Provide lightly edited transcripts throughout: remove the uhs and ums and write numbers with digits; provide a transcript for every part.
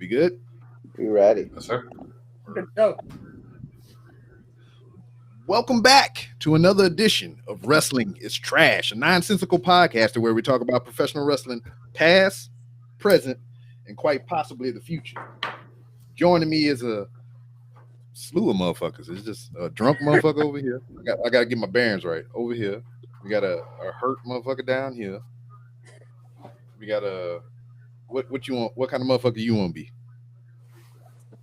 We good? We ready? Yes, sir. Good go. Welcome back to another edition of Wrestling is Trash, a nonsensical podcast where we talk about professional wrestling past, present, and quite possibly the future. Joining me is a slew of motherfuckers. It's just a drunk motherfucker over here. I gotta get my bearings right. Over here, we got a hurt motherfucker down here. We got a what you want? What kind of motherfucker you want to be?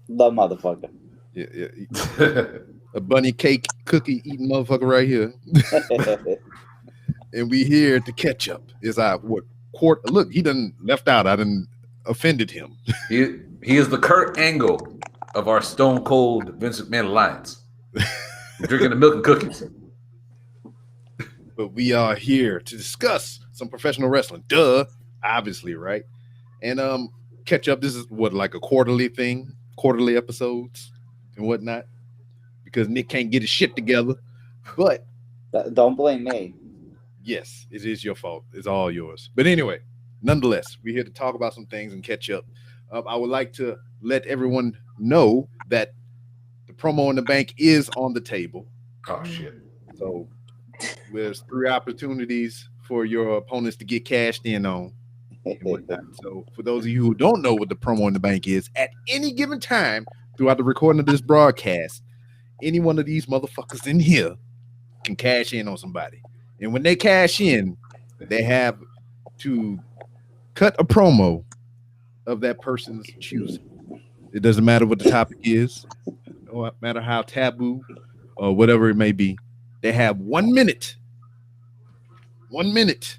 The motherfucker. Yeah. A bunny cake cookie eating motherfucker right here. And we here to catch up. Is look, he done left out. I done offended him. He is the Kurt Angle of our Stone Cold Vince McMahon alliance. Drinking the milk and cookies. But we are here to discuss some professional wrestling. Duh, obviously, right? And catch up. This is like a quarterly thing, quarterly episodes and whatnot. Because Nick can't get his shit together. But don't blame me. Yes, it is your fault. It's all yours. But anyway, nonetheless, we're here to talk about some things and catch up. I would like to let everyone know that the promo in the bank is on the table. Oh, shit. So there's 3 opportunities for your opponents to get cashed in on. And whatnot. So for those of you who don't know what the promo in the bank is, at any given time throughout the recording of this broadcast, any one of these motherfuckers in here can cash in on somebody. And when they cash in, they have to cut a promo of that person's choosing. It doesn't matter what the topic is, no matter how taboo or whatever it may be. They have 1 minute. 1 minute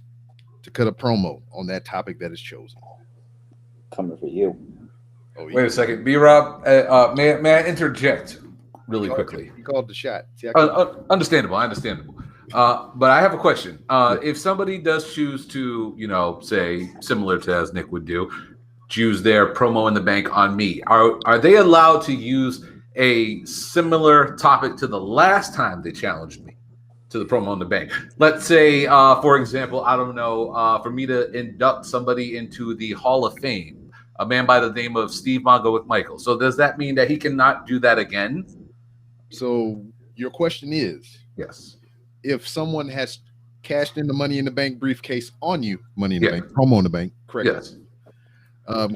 to cut a promo on that topic that is chosen. Coming for you. Oh, yeah. Wait a second. B-Rob, may I interject really quickly? You called the shot. See, Understandable. But I have a question. If somebody does choose to, say, similar to as Nick would do, choose their promo in the bank on me, are they allowed to use a similar topic to the last time they challenged me to the promo in the bank? Let's say, for example, I don't know, for me to induct somebody into the Hall of Fame, a man by the name of Steve Mongo McMichael. So does that mean that he cannot do that again? So your question is, yes, if someone has cashed in the Money in the Bank briefcase on you, Money in the Bank, promo in the bank, correct? Yes.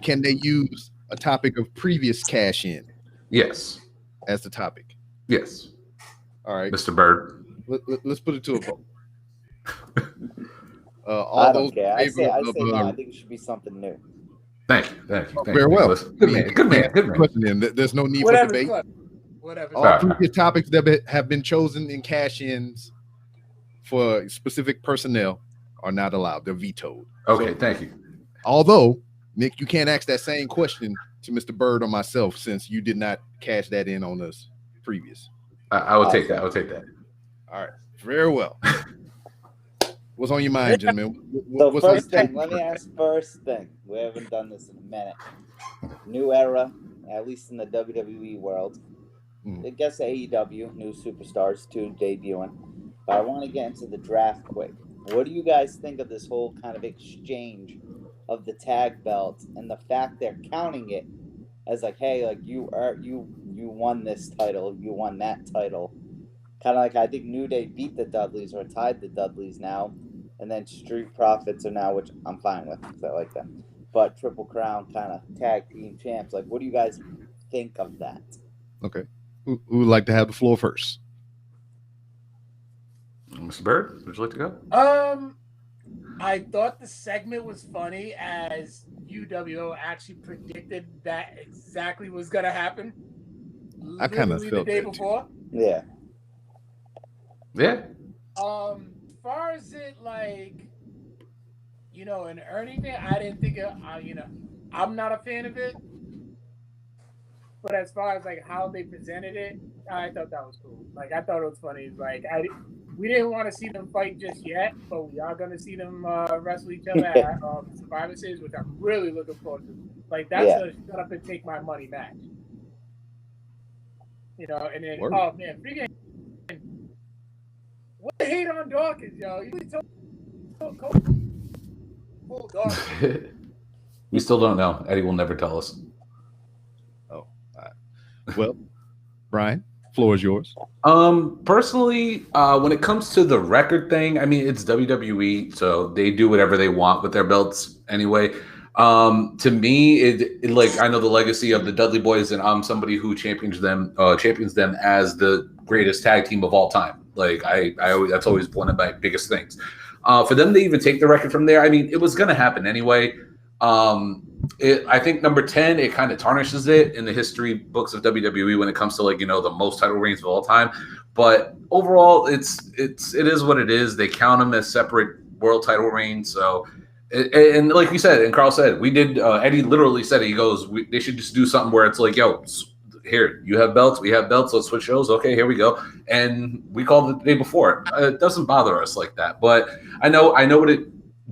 Can they use a topic of previous cash in? Yes. As the topic? Yes. All right. Mr. Bird. Let's put it to a vote. I don't care. I say no. I think it should be something new. Thank you. Very well. Good man. There's no need Whatever, for debate. Whatever. All previous topics that have been chosen in cash-ins for specific personnel are not allowed. They're vetoed. Okay, thank you. Although, Nick, you can't ask that same question to Mr. Bird or myself since you did not cash that in on us previous. I will take that. All right. Very well. What's on your mind, gentlemen? So first thing, let me ask first thing. We haven't done this in a minute. New era, at least in the WWE world. I guess AEW, new superstars too, debuting. But I want to get into the draft quick. What do you guys think of this whole kind of exchange of the tag belts and the fact they're counting it as like, hey, like you won this title, you won that title. Kind of like I think New Day beat the Dudleys or tied the Dudleys now, and then Street Profits are now, which I'm fine with because I like them. But Triple Crown kind of tag team champs. Like, what do you guys think of that? Okay. Who would like to have the floor first? Mr. Bird, would you like to go? I thought the segment was funny as UWO actually predicted that exactly was going to happen. I kind of felt the day that before. Yeah. Yeah. Far as it like, an earning thing, I didn't think I'm not a fan of it. But as far as like how they presented it, I thought that was cool. Like I thought it was funny. Like we didn't want to see them fight just yet, but we are going to see them wrestle each other at Survivor Series, which I'm really looking forward to. Like that's a shut up and take my money match. And then oh man, freaking what the hate on Dawkins, yo? You really told Dawkins. We still don't know. Eddie will never tell us. Well, Brian, floor is yours. Personally, when it comes to the record thing, I mean, it's WWE, so they do whatever they want with their belts anyway. To me, it like I know the legacy of the Dudley Boys, and I'm somebody who champions them as the greatest tag team of all time. Like I always, that's always one of my biggest things. For them to even take the record from there, I mean, it was going to happen anyway. I think number 10, it kind of tarnishes it in the history books of WWE when it comes to like, you know, the most title reigns of all time. But overall, it is what it is. They count them as separate world title reigns. So, and like you said, and Carl said, we did, Eddie literally said, he goes, they should just do something where it's like, yo, here, you have belts, we have belts, let's switch shows. Okay, here we go. And we called it the day before. It doesn't bother us like that. But I know what it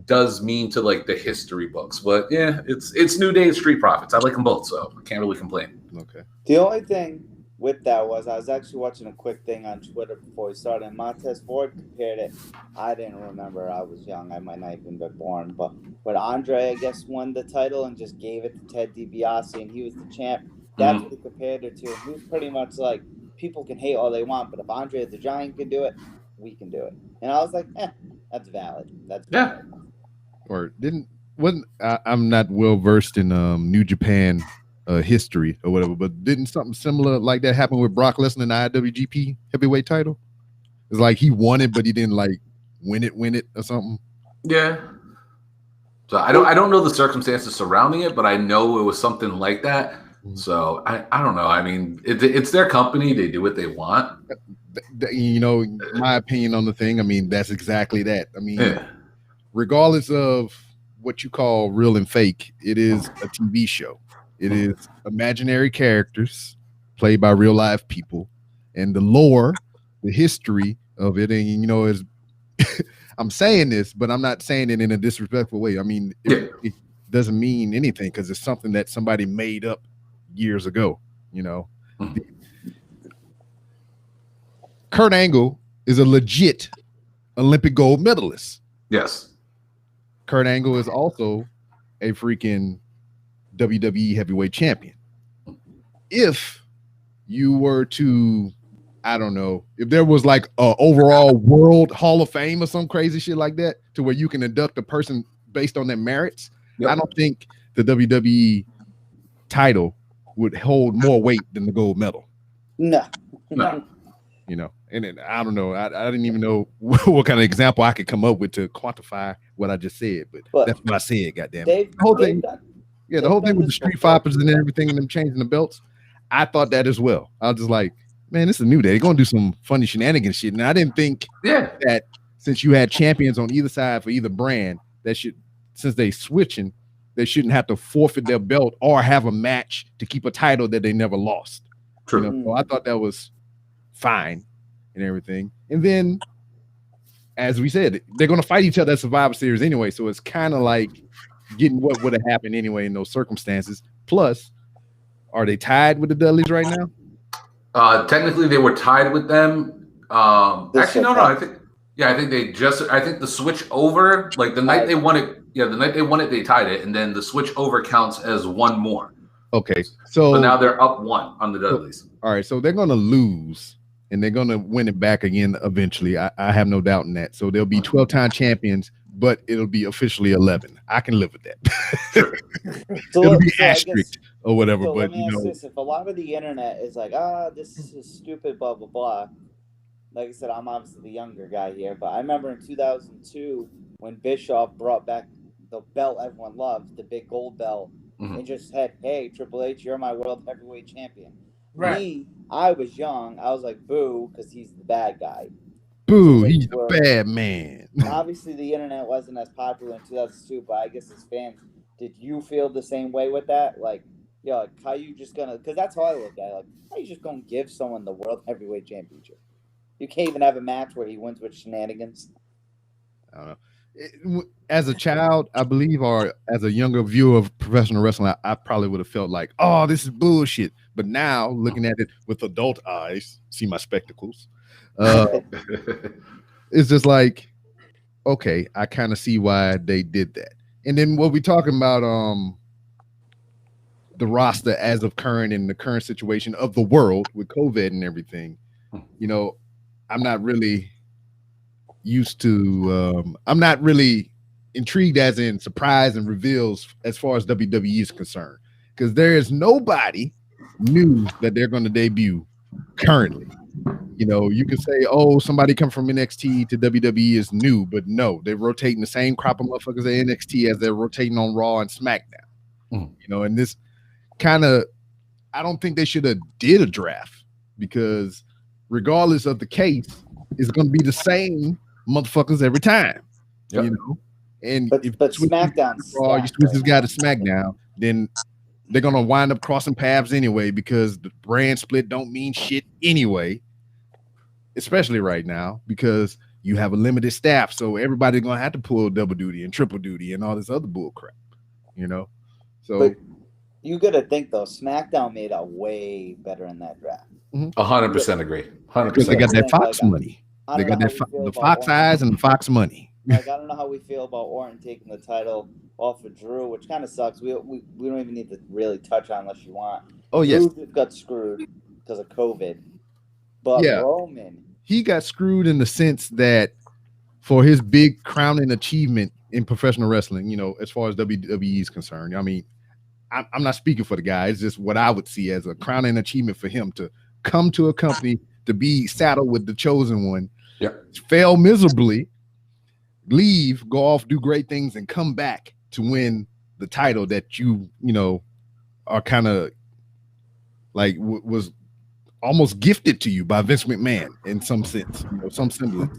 does mean to like the history books. But yeah, it's New Day and Street Profits. I like them both, so I can't really complain. Okay. The only thing with that was I was actually watching a quick thing on Twitter before we started, and Montez Ford compared it. I didn't remember. I was young. I might not even been born. But when Andre, I guess, won the title and just gave it to Ted DiBiase and he was the champ, that's what he compared it to. He was pretty much like, people can hate all they want, but if Andre the Giant can do it, we can do it. And I was like, that's valid. That's valid. Yeah. Or I'm not well versed in New Japan history or whatever, but didn't something similar like that happen with Brock Lesnar in the IWGP heavyweight title? It's like he won it, but he didn't like win it or something. Yeah. So I don't know the circumstances surrounding it, but I know it was something like that. So I don't know. I mean, it's their company. They do what they want. You know, my opinion on the thing, I mean, that's exactly that. I mean, regardless of what you call real and fake, it is a TV show. It is imaginary characters played by real live people, and the lore, the history of it. And, you know, is I'm saying this, but I'm not saying it in a disrespectful way. I mean, it doesn't mean anything because it's something that somebody made up years ago, you know. Kurt Angle is a legit Olympic gold medalist. Yes. Kurt Angle is also a freaking WWE heavyweight champion. If you were to, I don't know, if there was like a overall world Hall of Fame or some crazy shit like that to where you can induct a person based on their merits, I don't think the WWE title would hold more weight than the gold medal. No. You know, and then, I don't know. I didn't even know what kind of example I could come up with to quantify what I just said, but that's what I said. Goddamn, the whole thing. The whole thing with the Street Fighters and everything, and them changing the belts. I thought that as well. I was just like, man, this is a New Day. They're gonna do some funny shenanigans shit, and I didn't think that since you had champions on either side for either brand, since they switching, they shouldn't have to forfeit their belt or have a match to keep a title that they never lost. True. You know? So I thought that was fine and everything. And then, as we said, they're going to fight each other at Survivor Series anyway. So it's kind of like getting what would have happened anyway in those circumstances. Plus, are they tied with the Dudleys right now? Technically, they were tied with them. Actually, no. I think the switch over, like the night they won it. Yeah, the night they won it, they tied it, and then the switch over counts as one more. Okay, so now they're up one on the Dudleys. All right, so they're going to lose, and they're going to win it back again eventually. I have no doubt in that. So they'll be 12-time champions, but it'll be officially 11. I can live with that. It'll be asterisk or whatever. So but let me ask this: if a lot of the internet is like, this is stupid, blah blah blah. Like I said, I'm obviously the younger guy here, but I remember in 2002 when Bischoff brought back the belt everyone loved, the big gold belt, and just said, "Hey, Triple H, you're my world heavyweight champion." Right. Me, I was young. I was like, "Boo," because he's the bad guy. Boo, so he's the bad man. Obviously, the internet wasn't as popular in 2002, but I guess as fans, did you feel the same way with that? Like, like how you just gonna? Because that's how I look at it. Like, how you just gonna give someone the world heavyweight championship? You can't even have a match where he wins with shenanigans. I don't know. As a child, I believe, or as a younger viewer of professional wrestling, I probably would have felt like, oh, this is bullshit. But now, looking at it with adult eyes, see my spectacles, it's just like, okay, I kind of see why they did that. And then what we talking about, the roster as of current in the current situation of the world with COVID and everything, you know, I'm not really used to. I'm not really intrigued, as in surprise and reveals, as far as WWE is concerned, because there is nobody new that they're going to debut currently. You know, you can say, oh, somebody come from NXT to WWE is new, but no, they're rotating the same crop of motherfuckers at NXT as they're rotating on Raw and SmackDown. You know, and this kind of, I don't think they should have did a draft, because regardless of the case, it's going to be the same motherfuckers every time. You know, and but SmackDown's Raw, you switch this guy to SmackDown, then they're going to wind up crossing paths anyway, because the brand split don't mean shit anyway. Especially right now, because you have a limited staff, so everybody's gonna have to pull double duty and triple duty and all this other bull crap, you know. So but you gotta think though, SmackDown made out way better in that draft. 100% agree. 100%. Because they got that Fox money. They got that the Fox eyes and the Fox money. Like, I don't know how we feel about Orton taking the title off of Drew, which kind of sucks. We don't even need to really touch on unless you want. Oh yes, Drew got screwed because of COVID. But Roman, he got screwed in the sense that for his big crowning achievement in professional wrestling, you know, as far as WWE is concerned, I mean, I'm not speaking for the guy. It's just what I would see as a crowning achievement for him to come to a company, to be saddled with the chosen one, fail miserably, leave, go off, do great things, and come back to win the title that you know, are kind of like was almost gifted to you by Vince McMahon in some sense, you know, some semblance.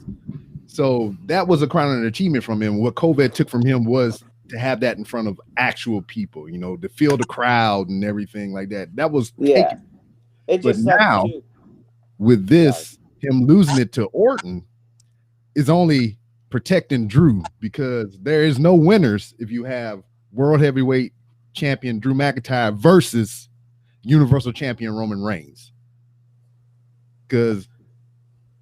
So that was a crowning achievement from him. What COVID took from him was to have that in front of actual people, you know, to feel the crowd and everything like that. That was taken. But now, with this, him losing it to Orton is only protecting Drew, because there is no winners if you have World Heavyweight Champion Drew McIntyre versus Universal Champion Roman Reigns. Because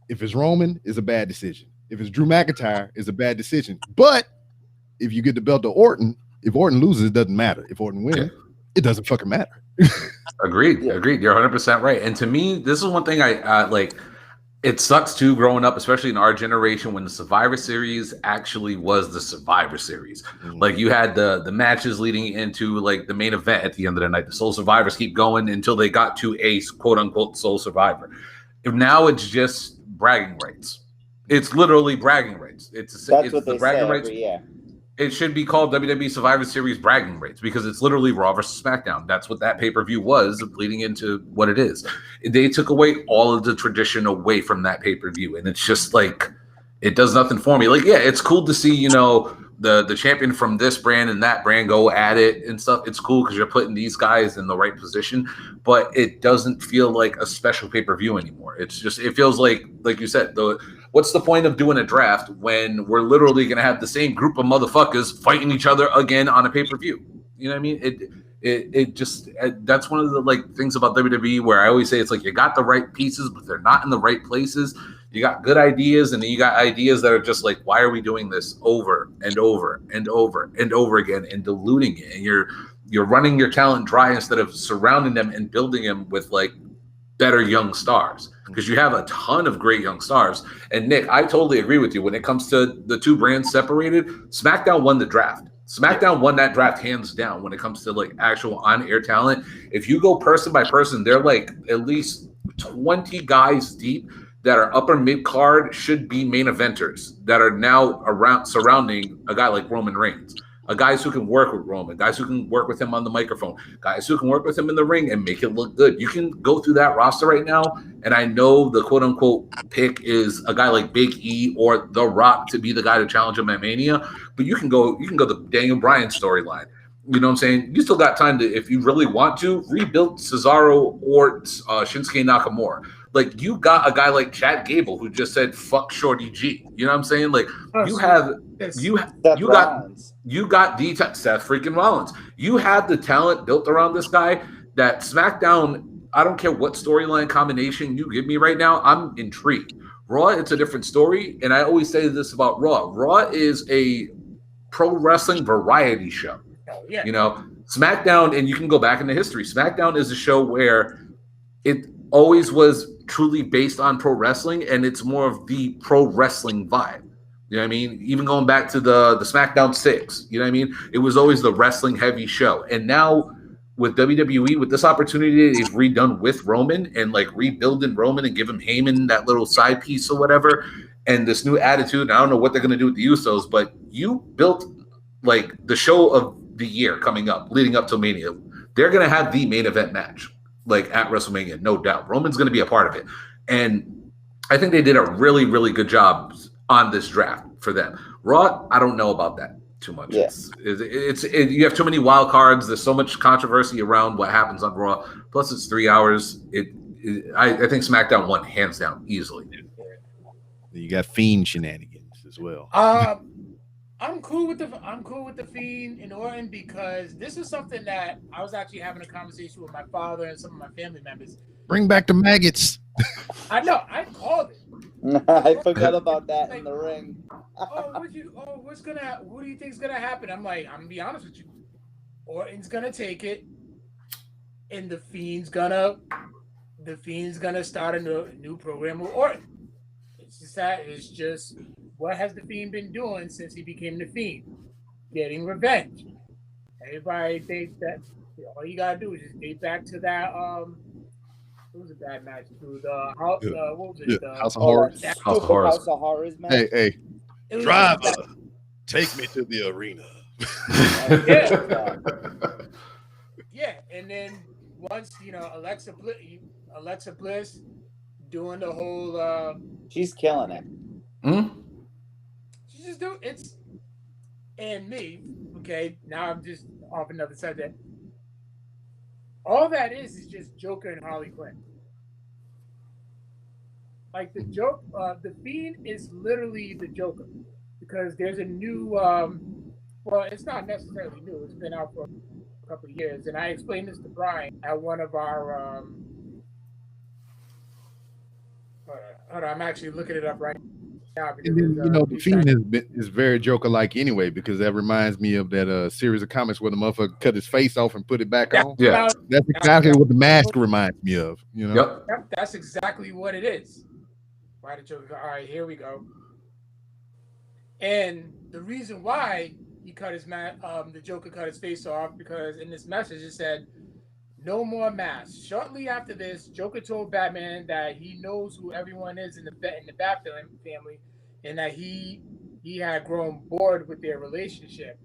if it's Roman, it's a bad decision. If it's Drew McIntyre, it's a bad decision. But if you get the belt to Orton, if Orton loses, it doesn't matter. If Orton wins, it doesn't fucking matter. Agreed. You're 100% right. And to me, this is one thing I like. It sucks too, growing up, especially in our generation, when the Survivor Series actually was the Survivor Series. Like, you had the matches leading into like the main event at the end of the night. The Sole Survivors keep going until they got to a quote unquote Sole Survivor. Now it's just bragging rights. It's literally bragging rights. It's what they bragging say rights. every year. It should be called WWE Survivor Series bragging rights, because it's literally Raw versus SmackDown. That's what that pay-per-view was, leading into what it is. They took away all of the tradition away from that pay-per-view, and it's just like, it does nothing for me. Like, yeah, it's cool to see, you know, the champion from this brand and that brand go at it and stuff. It's cool because you're putting these guys in the right position, but it doesn't feel like a special pay-per-view anymore. It's just, it feels like you said, what's the point of doing a draft when we're literally going to have the same group of motherfuckers fighting each other again on a pay-per-view? You know what I mean? It just, that's one of the like things about WWE where I always say it's like, you got the right pieces, but they're not in the right places. You got good ideas, and then you got ideas that are just like, why are we doing this over and over and over and over again and diluting it? And you're running your talent dry instead of surrounding them and building them with like better young stars, because you have a ton of great young stars. And Nick, I totally agree with you when it comes to the two brands separated. SmackDown won the draft. SmackDown won that draft hands down when it comes to like actual on-air talent. If you go person by person, they're like at least 20 guys deep that are upper mid-card, should be main eventers, that are now around surrounding a guy like Roman Reigns. Guys who can work with Roman, guys who can work with him on the microphone, guys who can work with him in the ring and make it look good. You can go through that roster right now, and I know the quote-unquote pick is a guy like Big E or The Rock to be the guy to challenge him at Mania, but you can go the Daniel Bryan storyline. You know what I'm saying? You still got time to, if you really want to, rebuild Cesaro or Shinsuke Nakamura. Like, you got a guy like Chad Gable who just said "fuck Shorty G." You know what I'm saying? Like, you got Seth freaking Rollins. You have the talent built around this guy that SmackDown. I don't care what storyline combination you give me right now. I'm intrigued. Raw, it's a different story, and I always say this about Raw. Raw is a pro wrestling variety show. Oh, yeah. You know, SmackDown, and you can go back into history. SmackDown is a show where it always was truly based on pro wrestling, and it's more of the pro wrestling vibe. You know what I mean? Even going back to the SmackDown 6, you know what I mean? It was always the wrestling heavy show. And now with WWE, with this opportunity they've redone with Roman and like rebuilding Roman and give him Heyman that little side piece or whatever, and this new attitude, and I don't know what they're going to do with the Usos, but you built like the show of the year coming up, leading up to Mania. They're going to have the main event match like at WrestleMania, no doubt. Roman's going to be a part of it. And I think they did a really, really good job on this draft for them. Raw, I don't know about that too much. Yeah. It's you have too many wild cards. There's so much controversy around what happens on Raw. Plus, it's 3 hours. I think SmackDown won hands down easily. You got Fiend shenanigans as well. I'm cool with the Fiend and Orton because this is something that I was actually having a conversation with my father and some of my family members. Bring back the maggots. I know. I called it. I forgot about that in the ring. What do you think's gonna happen? I'm gonna be honest with you. Orton's gonna take it, and the Fiend's gonna start a new program with Orton. It's just what has the Fiend been doing since he became the Fiend? Getting revenge. Everybody thinks that all you gotta do is just get back to that. It was a bad match. What was it? House of Horrors. House of Horrors. House of Horrors match. Hey, driver, take me to the arena. Yeah, and then once Alexa Bliss doing the whole. She's killing it. She just do it's, and me. Okay, now I'm just off another subject. All that is just Joker and Harley Quinn. Like the joke, the Fiend is literally the Joker because there's a new. Well, it's not necessarily new. It's been out for a couple of years, and I explained this to Brian at one of our. Hold on, I'm actually looking it up right now. Because, the Fiend is very Joker-like anyway because that reminds me of that series of comics where the motherfucker cut his face off and put it back on. Yeah, that's exactly what the mask reminds me of. Yep, that's exactly what it is. Why the Joker? All right, here we go. And the reason why the Joker cut his face off because in this message it said, "No more masks." Shortly after this, Joker told Batman that he knows who everyone is in the Bat family, and that he had grown bored with their relationship.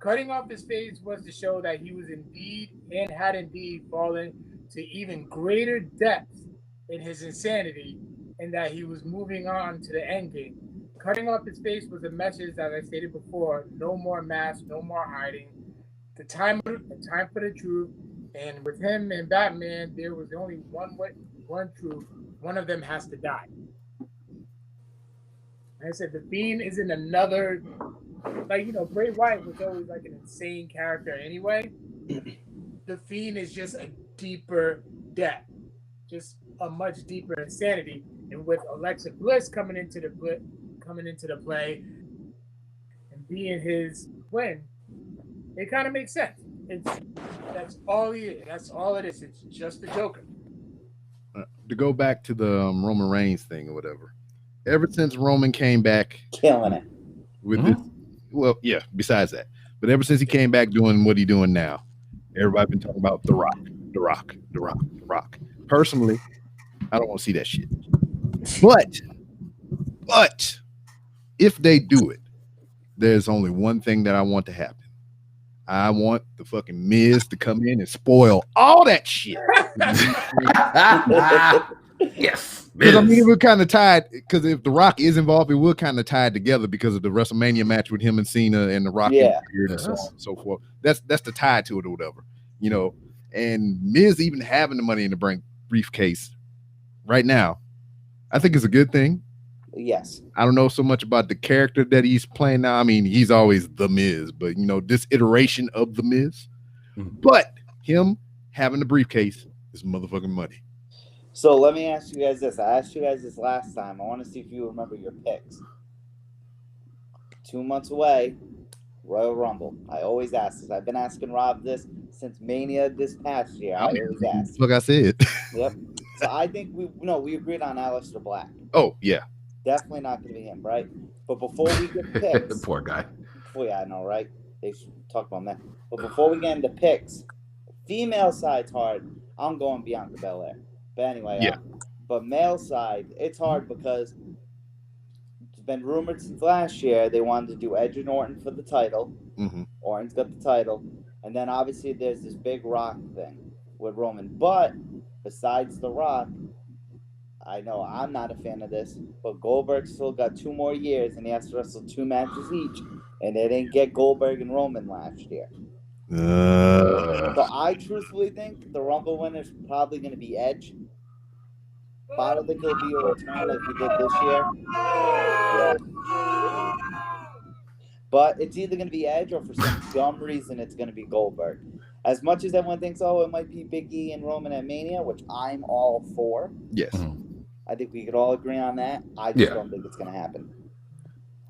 Cutting off his face was to show that he was had indeed fallen to even greater depths in his insanity, and that he was moving on to the end game. Cutting off his face was a message, as I stated before: no more masks, no more hiding. The time for the truth. And with him and Batman, there was only one way, one truth. One of them has to die. And I said the Fiend isn't another, Bray Wyatt was always like an insane character anyway. The Fiend is just a deeper depth, just a much deeper insanity. And with Alexa Bliss coming into the play and being his twin, it kind of makes sense. That's all he is. That's all it is. It's just the Joker. To go back to the Roman Reigns thing or whatever, ever since Roman came back, killing it with this. Well, yeah. Besides that, but ever since he came back doing what he's doing now, everybody been talking about The Rock. Personally, I don't want to see that shit. But if they do it, there's only one thing that I want to happen. I want the fucking Miz to come in and spoil all that shit. Yes. Because I mean, we're kind of tied. Because if The Rock is involved, it will kind of tied together because of the WrestleMania match with him and Cena and The Rock and so on and so forth. That's the tie to it or whatever, And Miz even having the Money in the briefcase right now, I think it's a good thing. Yes. I don't know so much about the character that he's playing now. I mean, he's always The Miz, but this iteration of The Miz. But him having the briefcase is motherfucking money. So let me ask you guys this. I asked you guys this last time. I want to see if you remember your picks. 2 months away, Royal Rumble. I always ask this. I've been asking Rob this since Mania this past year. I always ask. Like I said. Yep. So I think we agreed on Aleister Black. Oh yeah. Definitely not going to be him, right? But before we get picks, Poor guy. I know, right? They should talk about that. But before we get into picks, female side's hard. I'm going Bianca Belair. But anyway, yeah. But male side, it's hard because it's been rumored since last year they wanted to do Edge and Orton for the title. Mm-hmm. Orton's got the title. And then obviously there's this big Rock thing with Roman. But besides The Rock, I know I'm not a fan of this, but Goldberg still got 2 more years and he has to wrestle 2 matches each. And they didn't get Goldberg and Roman last year. So I truthfully think the Rumble winner is probably going to be Edge. But I don't think he'll be a return like he did this year. Yeah. But it's either going to be Edge or for some dumb reason it's going to be Goldberg. As much as everyone thinks, oh, it might be Big E and Roman at Mania, which I'm all for. Yes. I think we could all agree on that. I just don't think it's going to happen.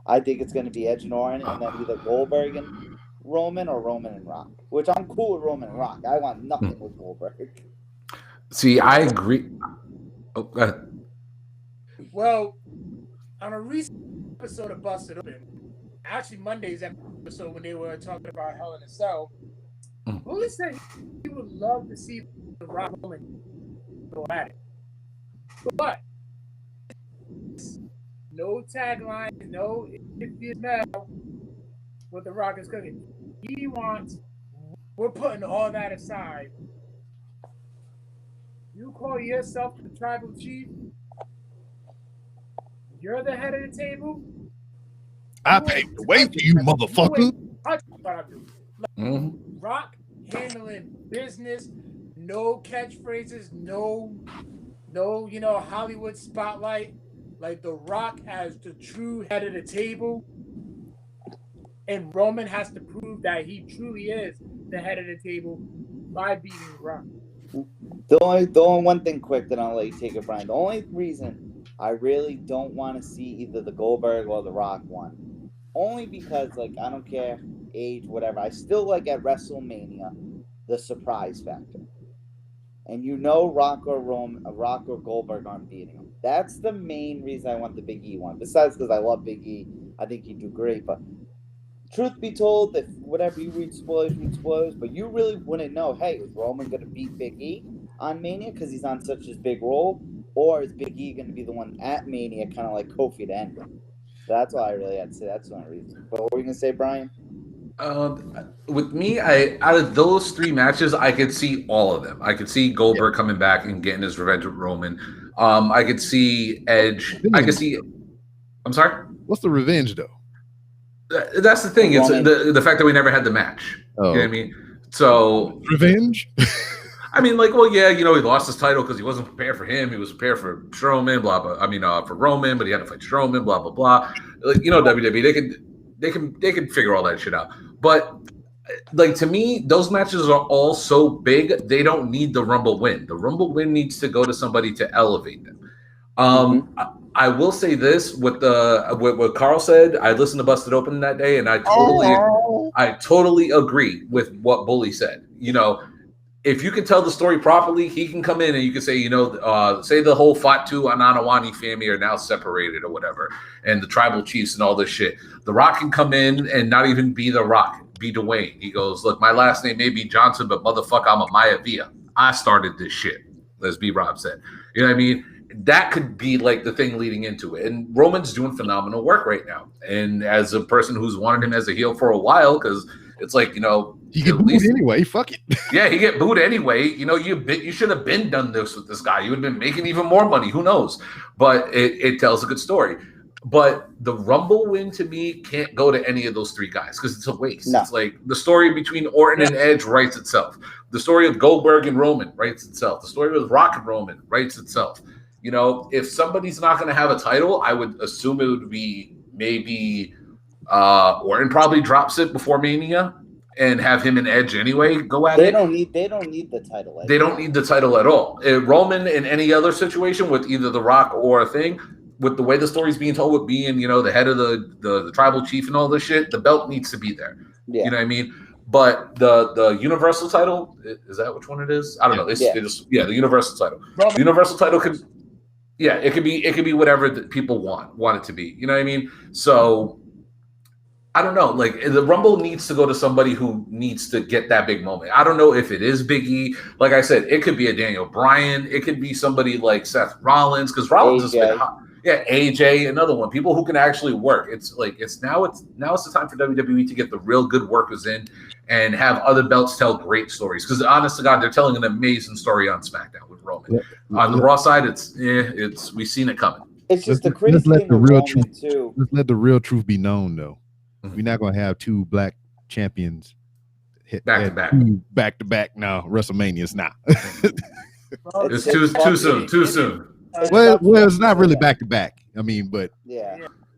I think it's going to be Edge and Orton and then either Goldberg and Roman or Roman and Rock, which I'm cool with Roman and Rock. I want nothing with Goldberg. See, I agree. Oh, go ahead. Well, on a recent episode of Busted Open, actually Monday's episode when they were talking about Hell in a Cell, Bully said he would love to see the Rock Roman go at it. But no tagline, no if you smell what the Rock is cooking. He wants, we're putting all that aside. You call yourself the tribal chief. You're the head of the table. I paved the way for you, motherfucker. Rock handling business, no catchphrases, no, Hollywood spotlight. Like The Rock as the true head of the table. And Roman has to prove that he truly is the head of the table by beating Rock. The only one thing quick that I'll let you take it, Brian. The only reason I really don't want to see either the Goldberg or the Rock one, only because I don't care age, whatever. I still like at WrestleMania the surprise factor, and Rock or Goldberg aren't beating him. That's the main reason I want the Big E one. Besides because I love Big E, I think he'd do great. But truth be told, if whatever you read spoilers, but you really wouldn't know, hey, is Roman going to beat Big E on Mania because he's on such a big role? Or is Big E going to be the one at Mania, kind of like Kofi to end it? So that's all I really had to say. That's the only reason. But what were you going to say, Brian? With me, out of those 3 matches, I could see all of them. I could see Goldberg coming back and getting his revenge with Roman. I could see Edge. I could see. I'm sorry? What's the revenge, though? That's the thing. It's the fact that we never had the match. You know what I mean? So revenge. I mean, he lost his title because he wasn't prepared for him. He was prepared for Strowman, blah blah. For Roman, but he had to fight Strowman, blah blah blah. WWE, they can figure all that shit out. But to me, those matches are all so big. They don't need the Rumble win. The Rumble win needs to go to somebody to elevate them. I will say this with what Carl said. I listened to Busted Open that day, and I totally agree with what Bully said. If you can tell the story properly, he can come in and you can say, say the whole Fatu and Anawani family are now separated or whatever, and the tribal chiefs and all this shit. The Rock can come in and not even be The Rock, be Dwayne. He goes, look, my last name may be Johnson, but motherfucker, I'm a Maivia. I started this shit, as B-Rob said. You know what I mean? That could be the thing leading into it. And Roman's doing phenomenal work right now. And as a person who's wanted him as a heel for a while, because it's he get booed anyway. Fuck it. Yeah, he get booed anyway. You should have been done this with this guy. You would have been making even more money. Who knows? But it tells a good story. But the Rumble win to me can't go to any of those 3 guys because it's a waste. No. It's the story between Orton and Edge writes itself. The story of Goldberg and Roman writes itself. The story with Rock and Roman writes itself. If somebody's not going to have a title, I would assume it would be maybe Orton probably drops it before Mania and have him and Edge anyway go at it. They don't need the title. They don't need the title at all. Roman in any other situation with either The Rock or a thing, with the way the story's being told, with being the head of the tribal chief and all this shit, the belt needs to be there. Yeah. You know what I mean? But the Universal title, is that which one it is? I don't know. It's the Universal title. The Universal title could, it could be whatever that people want it to be. You know what I mean? So I don't know. Like the Rumble needs to go to somebody who needs to get that big moment. I don't know if it is Big E. Like I said, it could be a Daniel Bryan. It could be somebody like Seth Rollins, because Rollins has been hot. Yeah, AJ, another one. People who can actually work. It's now the time for WWE to get the real good workers in and have other belts tell great stories. Because honest to God, they're telling an amazing story on SmackDown with Roman. Yeah. On the Raw side, it's we've seen it coming. It's just the crazy thing with Roman too. Let's let the real truth be known, though. Mm-hmm. We're not gonna have two black champions back to back. Now WrestleMania's not. It's too soon. Too soon. Well, it's not really back to back. I mean, but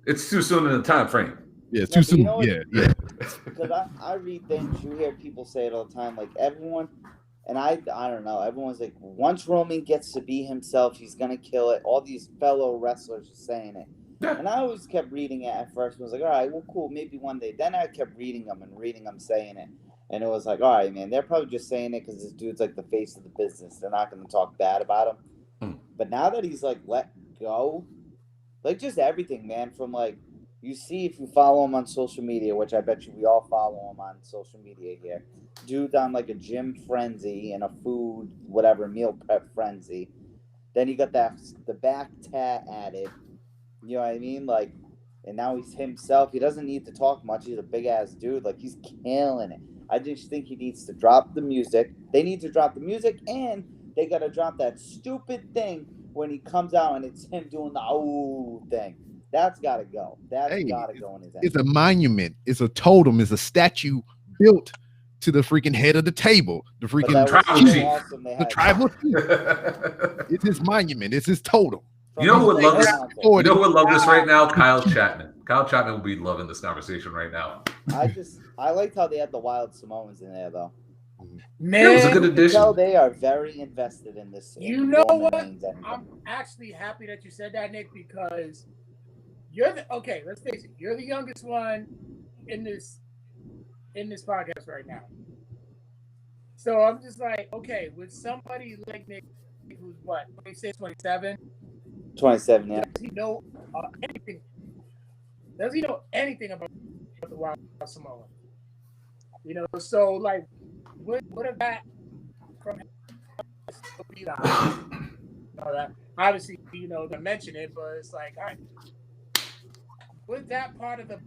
it's too soon in the time frame. Yeah, it's too soon. Yeah. Because I read things, you hear people say it all the time. Like everyone, and I don't know. Everyone's like, once Roman gets to be himself, he's gonna kill it. All these fellow wrestlers are saying it. Yeah. And I always kept reading it at first. I was like, all right, well, cool, maybe one day. Then I kept reading them saying it. And it was like, all right, man, they're probably just saying it because this dude's like the face of the business. They're not going to talk bad about him. But now that he's like let go, like just everything, man, from like, you see if you follow him on social media, which I bet you we all follow him on social media here. Dude's on like a gym frenzy and a food, whatever, meal prep frenzy. Then he got the back tat added. You know what I mean? Like, and now he's himself. He doesn't need to talk much. He's a big ass dude. Like, he's killing it. I just think he needs to drop the music. They need to drop the music, and they got to drop that stupid thing when he comes out and it's him doing the ooh thing. That's got to go. That's got to go in his head. It's a monument. It's a totem. It's a statue built to the freaking head of the table. The freaking tribal chief. Awesome. The tribal chief. It's his monument. It's his totem. You know who would love this? You know who would love this right now? Kyle Chapman. Kyle Chapman would be loving this conversation right now. I liked how they had the Wild Samoans in there, though. Man, it was a good addition. They are very invested in this. You know what? I'm actually happy that you said that, Nick, because let's face it. You're the youngest one in this podcast right now. So I'm just like, okay, with somebody like Nick, who's what, 26, 27? 27, yeah. Does he know anything? Does he know anything about the Wild Samoan? You know, so like, what if that from him be that? Obviously, you know, to mention it, but it's like, all right, would that part of the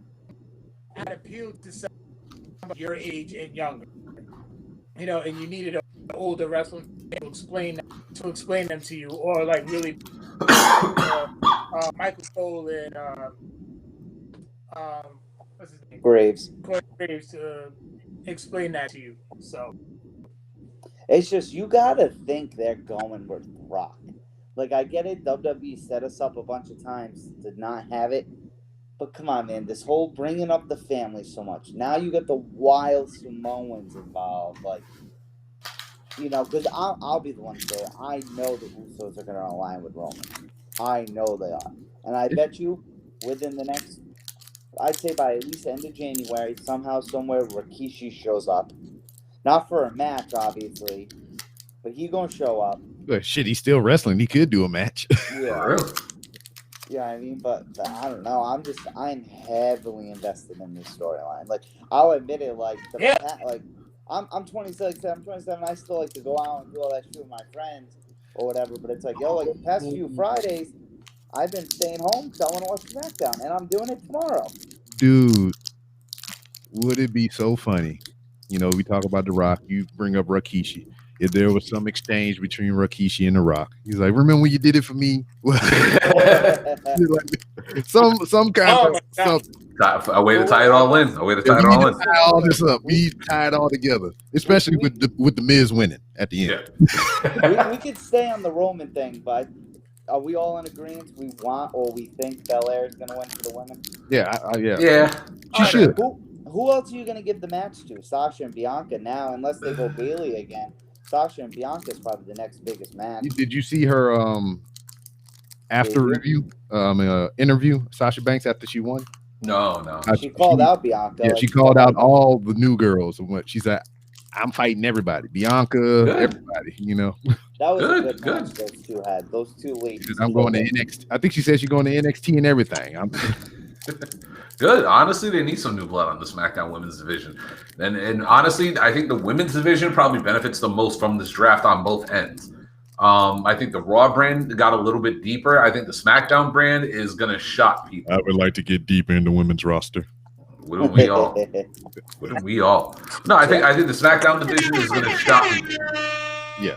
appeal to somebody your age and younger? You know, and you needed an older wrestler to explain them to you, or like really Michael Cole and what's his name? Graves to explain that to you. So it's just, you gotta think they're going with Rock. Like, I get it, WWE set us up a bunch of times to not have it, but come on, man, this whole bringing up the family so much. Now you got the Wild Samoans involved, like, you know, because I'll be the one to say it. I know the Usos are going to align with Roman. I know they are. And I bet you within the next, I'd say by at least the end of January, somehow, somewhere, Rikishi shows up. Not for a match, obviously, but he going to show up. But shit, he's still wrestling. He could do a match. Yeah. Really? Yeah, I mean, but I don't know. I'm heavily invested in this storyline. Like, I'll admit it, like, I'm 26, I'm 27, I still like to go out and do all that shit with my friends or whatever, but it's like, yo, like, the past few Fridays, I've been staying home because I want to watch SmackDown, and I'm doing it tomorrow. Dude, would it be so funny? You know, we talk about The Rock, you bring up Rikishi. If there was some exchange between Rikishi and The Rock, he's like, remember when you did it for me? some kind of something. A way to tie it all in. Tie all this up. We tie it all together, especially with the Miz winning at the end. Yeah. we could stay on the Roman thing, but are we all in agreement? We want, or we think Belair is going to win for the women? Yeah. She should. Who else are you going to give the match to? Sasha and Bianca now, unless they go Bayley again. Sasha and Bianca is probably the next biggest match. Did you see her after interview, Sasha Banks, after she won? No. She called out Bianca. Yeah, like, she called out all the new girls and what she said. I'm fighting everybody, Bianca, everybody. You know, That was Good, a good good. match those two had. Those two ladies. I'm going to NXT. I think she said she's going to NXT and everything. Good. Honestly, they need some new blood on the SmackDown Women's Division, and honestly, I think the Women's Division probably benefits the most from this draft on both ends. I think the Raw brand got a little bit deeper. I think the SmackDown brand is going to shock people. I would like to get deeper in the women's roster. Wouldn't we all? Wouldn't we all? No, I think the SmackDown division is going to shock people. Yeah.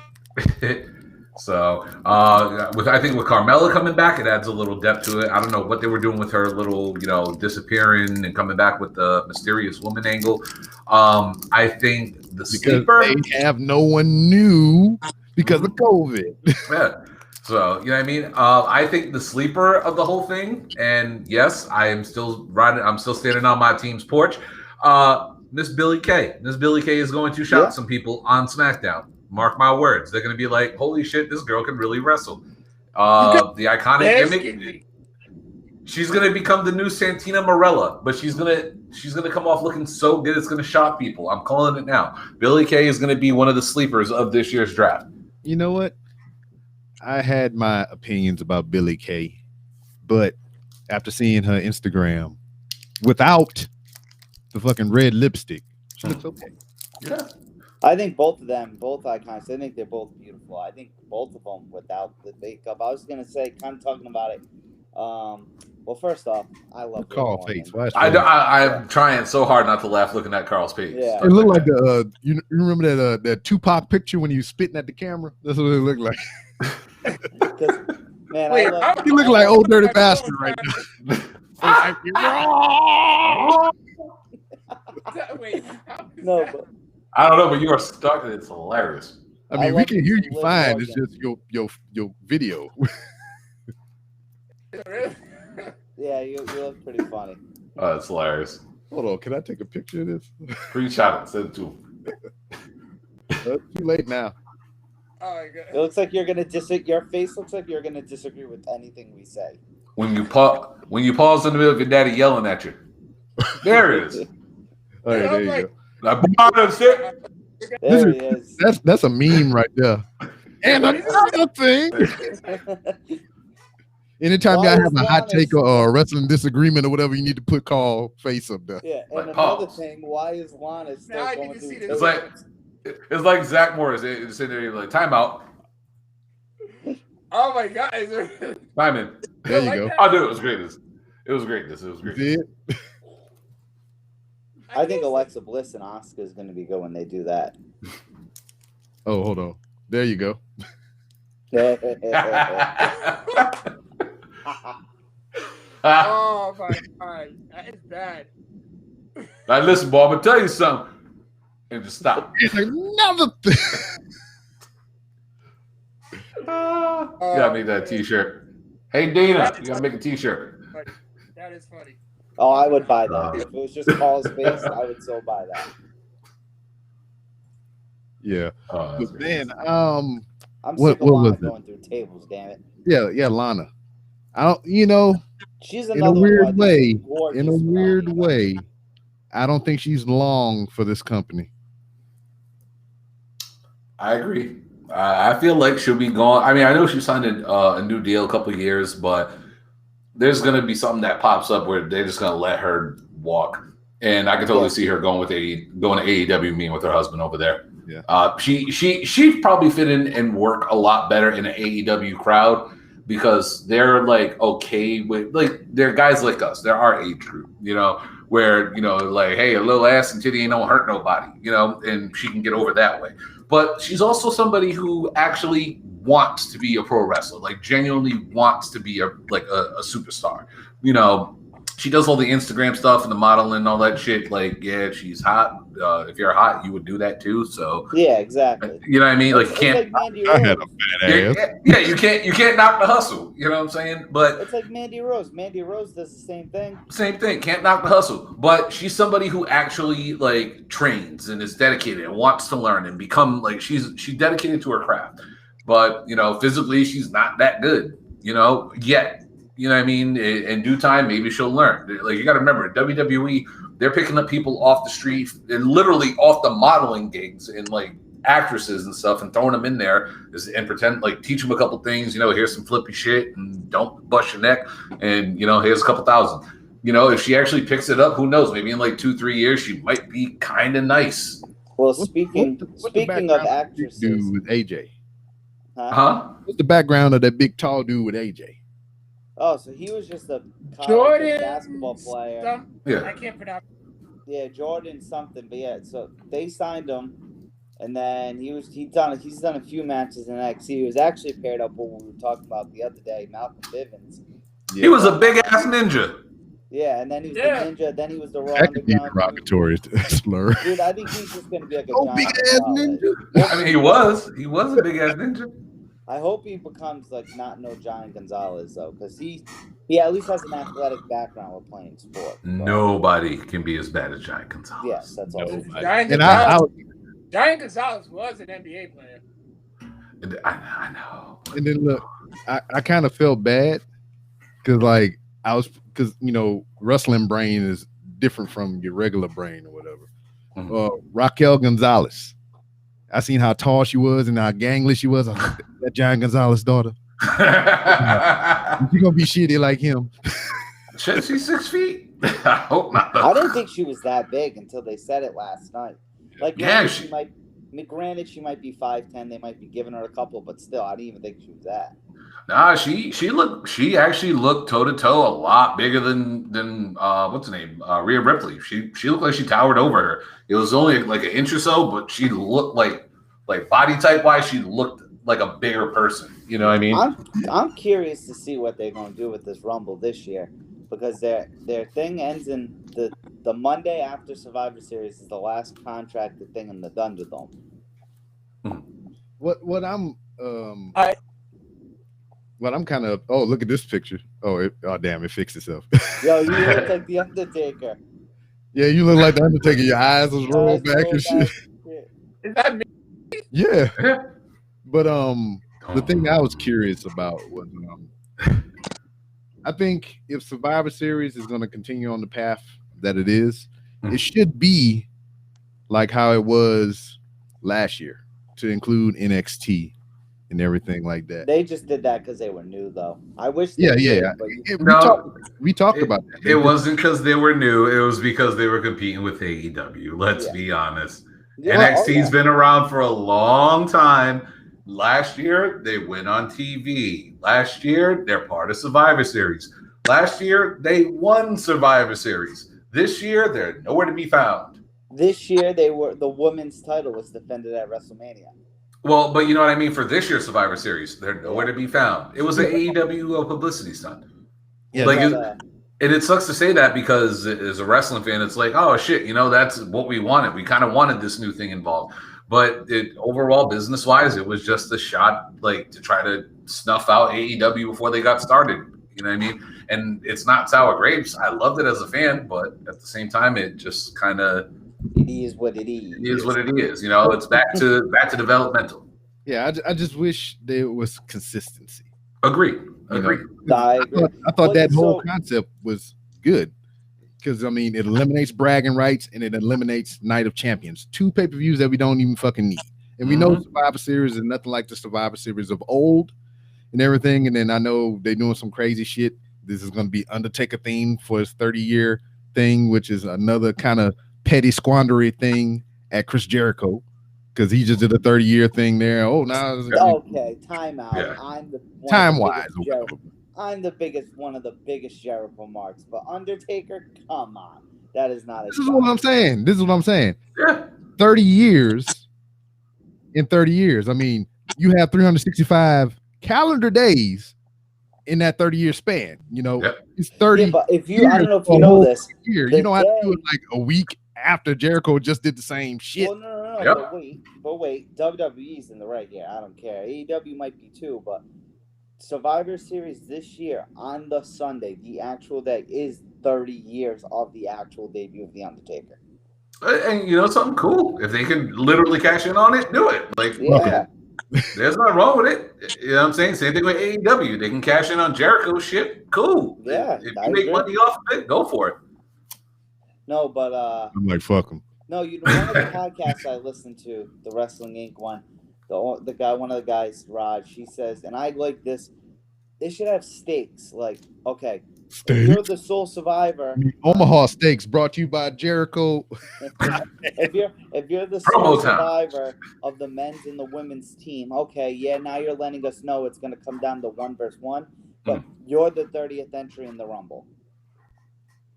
So, I think with Carmella coming back, it adds a little depth to it. I don't know what they were doing with her little, disappearing and coming back with the mysterious woman angle. I think the sleeper, they have no one new because of COVID. Yeah. So, you know what I mean? I think the sleeper of the whole thing, and yes, I'm still standing on my team's porch. Miss Billie Kay. Miss Billie Kay is going to shock some people on SmackDown. Mark my words. They're going to be like, holy shit, this girl can really wrestle. The iconic gimmick. She's going to become the new Santina Marella, but she's going to come off looking so good, it's going to shock people. I'm calling it now. Billie Kay is going to be one of the sleepers of this year's draft. You know what? I had my opinions about Billie Kay, but after seeing her Instagram without the fucking red lipstick, she looks okay. Yeah. I think both of them, both icons, I think they're both beautiful. I think both of them without the makeup. I was going to say, kind of talking about it. Well, first off, I love Carl face. I'm trying so hard not to laugh looking at Carl's face. Yeah. It looked like you remember that Tupac picture when he was spitting at the camera? That's what it looked like. Man, you look like old dirty bastard right now. No, but I don't know, but you are stuck and it's hilarious. I mean, we can hear you fine. It's just your video. Yeah, you look pretty funny. Oh, it's hilarious. Hold on, can I take a picture of this? Screenshot it, send it to him. It's too late now. Oh my god! It looks like you're gonna Your face looks like you're gonna disagree with anything we say. When you pause in the middle of your daddy yelling at you, there it is. All right, there you go. There he is. That's a meme right there. And another thing. Anytime y'all have a hot take or a wrestling disagreement or whatever, you need to put Carl face up there. Yeah, and like, another thing, why is Lana still going through? It's like Zach Morris sitting there like timeout. Oh my god! Time in. There you go. I knew it was greatness. It was greatness. It was greatness. I think Alexa Bliss and Asuka is going to be good when they do that. Oh, hold on. There you go. Oh my god, that is bad. Now listen, boy, I'm gonna tell you something. And just stop. It's another thing. You gotta make that t-shirt. Hey Dana, you gotta make a t-shirt. That is funny. Oh, I would buy that. If it was just Carl's face, I would still buy that. Yeah. But man, I'm sick of Lana going through tables, damn it. Yeah, Lana. I don't, she's in a weird way. In a weird way, I don't think she's long for this company. I agree. I feel like she'll be gone. I mean, I know she signed a new deal a couple of years, but there's going to be something that pops up where they're just going to let her walk. And I can totally see her going to AEW, meeting with her husband over there. Yeah. She probably fit in and work a lot better in an AEW crowd because they're like okay with they're guys like us. They're our age group, where like, hey, a little ass and titty ain't don't hurt nobody, and she can get over that way. But she's also somebody who actually wants to be a pro wrestler, like genuinely wants to be a superstar. She does all the Instagram stuff and the modeling and all that shit. Like, yeah, she's hot. If you're hot, you would do that too. So yeah, exactly. You know what I mean? Like, you can't. I had a bad ass. Yeah, you can't knock the hustle. You know what I'm saying? But it's like Mandy Rose. Mandy Rose does the same thing. Same thing. Can't knock the hustle. But she's somebody who actually trains and is dedicated and wants to learn and become she's dedicated to her craft. But physically, she's not that good. Yet. You know what I mean? In due time, maybe she'll learn. Like, you got to remember, WWE, they're picking up people off the street and literally off the modeling gigs and like actresses and stuff and throwing them in there and pretend like teach them a couple things. You know, here's some flippy shit and don't bust your neck. And, you know, here's a couple thousand. You know, if she actually picks it up, who knows? Maybe in like 2-3 years, she might be kind of nice. Well, speaking of actresses, dude with AJ. Huh? What's the background of that big tall dude with AJ? Oh, so he was just a Jordan basketball player. Yeah. I can't pronounce. Yeah, Jordan something, but yeah. So they signed him, and then he's done a few matches in NXT. He was actually paired up with what we were talking about the other day, Malcolm Bivens. Yeah. He was a big ass ninja. Yeah, and then he was the Ninja. Then he was the Raw That could be Underground. derogatory slur. Dude, I think he's just gonna be like a Oh, big giant ass Gonzalez. ninja. I mean, he was a big ass ninja. I hope he becomes like not no Giant Gonzalez though, because he at least has an athletic background with playing sport. So, Nobody can be as bad as Giant Gonzalez. yes, that's all. Giant And Giant Gonzalez was an NBA player. I know. And then look, I kind of felt bad because you know, wrestling brain is different from your regular brain or whatever. Mhm. Raquel Gonzalez. I seen how tall she was and how gangly she was. I was like, that Giant Gonzalez daughter. She gonna be shitty like him. She's 6 feet. I hope not. I didn't think she was that big until they said it last night. Like, Yeah, she might. I mean, granted, she might be 5'10". They might be giving her a couple, but still, I didn't even think she was that. Nah, she actually looked toe to toe a lot bigger than what's her name, Rhea Ripley. She looked like she towered over her. It was only like an inch or so, but she looked like body type wise, she looked like a bigger person. You know what I mean? I'm curious to see what they're going to do with this Rumble this year, because their thing ends in the Monday after Survivor Series is the last contracted thing in the Thunderdome. What I'm kind of look at this picture. Oh damn, it fixed itself. Yo, you look like the Undertaker. Yeah, you look like the Undertaker. Your eyes was rolled back and shit. Is that me? Yeah. But the thing I was curious about was I think if Survivor Series is going to continue on the path that it is, it should be like how it was last year, to include NXT and everything like that. They just did that because they were new, though. I wish. Yeah. We talked about that. It wasn't because they were new. It was because they were competing with AEW. Let's be honest. Yeah, NXT's been around for a long time. Last year, they went on TV. Last year, they're part of Survivor Series. Last year, they won Survivor Series. This year, they're nowhere to be found. This year, the women's title was defended at WrestleMania. Well, but you know what I mean? For this year's Survivor Series, they're nowhere to be found. It was an AEW publicity stunt. Yeah, and it sucks to say that because as a wrestling fan, it's like, oh shit, you know, that's what we wanted. We kind of wanted this new thing involved. But overall, business-wise, it was just a shot like to try to snuff out AEW before they got started. You know what I mean? And it's not sour grapes. I loved it as a fan, but at the same time, it just kind of it is what it is. It is what it is. You know, it's back to developmental. Yeah, I just wish there was consistency. Agree. I thought that whole concept was good because I mean it eliminates bragging rights and it eliminates Night of Champions, 2 pay-per-views that we don't even fucking need. And we know Survivor Series is nothing like the Survivor Series of old and everything. And then I know they're doing some crazy shit. This is going to be Undertaker themed for his 30-year thing, which is another kind of petty squandery thing at Chris Jericho because he just did a 30-year thing there. Oh, now okay, time out. Yeah. I'm the biggest, one of the biggest Jericho marks, but Undertaker, come on, that is not. This is what I'm saying. Yeah. 30 years. In 30 years, I mean, you have 365 calendar days in that 30-year span. You know, it's 30. Yeah, but if you, I don't know if you know this. You don't have to do it like a week after Jericho just did the same shit. Well, no. But wait, WWE's in the right here. I don't care. AEW might be too, but Survivor Series this year on the Sunday, the actual day, is 30 years of the actual debut of The Undertaker. And you know something cool? If they can literally cash in on it, do it. Like, yeah. There's nothing wrong with it. You know what I'm saying? Same thing with AEW. They can cash in on Jericho shit. Cool. Yeah, If I you make agree. money off of it, go for it. No, but I'm like, fuck them. no, one of the podcasts I listened to, the Wrestling Inc. one, the guy, one of the guys, Raj, he says, and I like this. They should have stakes. Like, okay, if you're the sole survivor, Omaha Steaks brought to you by Jericho. if you're the Promo sole time. survivor of the men's and the women's team, okay, yeah, now you're letting us know it's going to come down to 1 versus 1, but you're the 30th entry in the Rumble.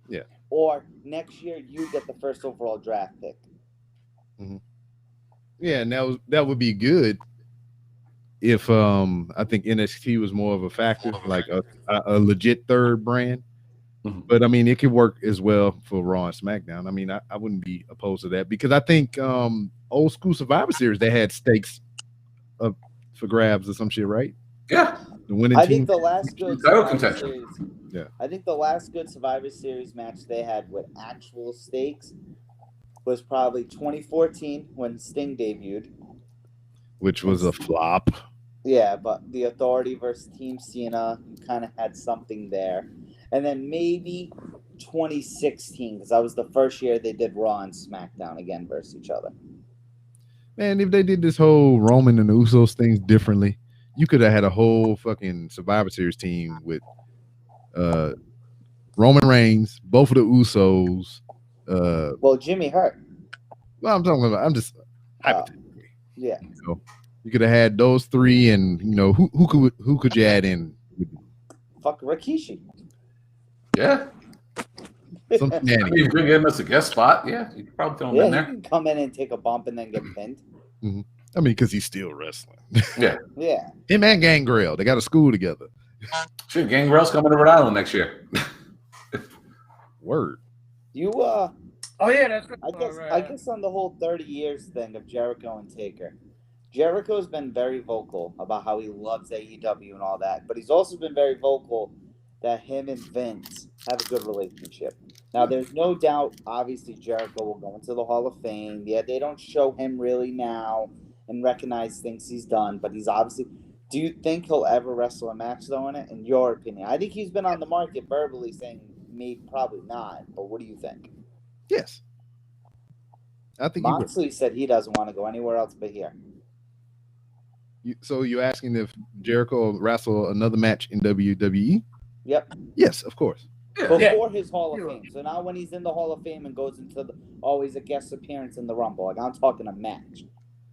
Yeah. Or next year you get the first overall draft pick. Mm-hmm. Yeah, and that would be good if I think NXT was more of a factor, like a legit third brand. Mm-hmm. But I mean, it could work as well for Raw and SmackDown. I mean, I wouldn't be opposed to that because I think old school Survivor Series they had stakes up for grabs or some shit, right? Yeah. The winning I team. think the last good Title Survivor contention. Series, Yeah. I think the last good Survivor Series match they had with actual stakes was probably 2014 when Sting debuted, which was a flop. Yeah, but the Authority versus Team Cena kind of had something there. And then maybe 2016, because that was the first year they did Raw and SmackDown again versus each other. Man, if they did this whole Roman and the Usos things differently, you could have had a whole fucking Survivor Series team with Roman Reigns, both of the Usos. Well, Jimmy hurt. Well, I'm just hypothetically. Yeah. So you could have had those three, and who could you add in? Fuck Rikishi. Yeah. Some I mean, you bring him as a guest spot. Yeah, you could probably throw him in there. He can come in and take a bump and then get pinned. Mm-hmm. I mean, because he's still wrestling. Yeah. Yeah. Him and Gangrel, they got a school together. Shit, Gangrel's coming to Rhode Island next year. Word. You Oh yeah, that's good. I guess on the whole 30 years thing of Jericho and Taker, Jericho's been very vocal about how he loves AEW and all that, but he's also been very vocal that him and Vince have a good relationship. Now, there's no doubt, obviously, Jericho will go into the Hall of Fame. Yeah, they don't show him really now and recognize things he's done, but he's obviously... Do you think he'll ever wrestle a match, though, in it? In your opinion? I think he's been on the market verbally saying maybe, probably not, but what do you think? Yes. I think Moxley said he doesn't want to go anywhere else but here. So you're asking if Jericho will wrestle another match in WWE? Yep. Yes, of course. Before his Hall of Fame. So now when he's in the Hall of Fame and goes into always a guest appearance in the Rumble, like I'm talking a match.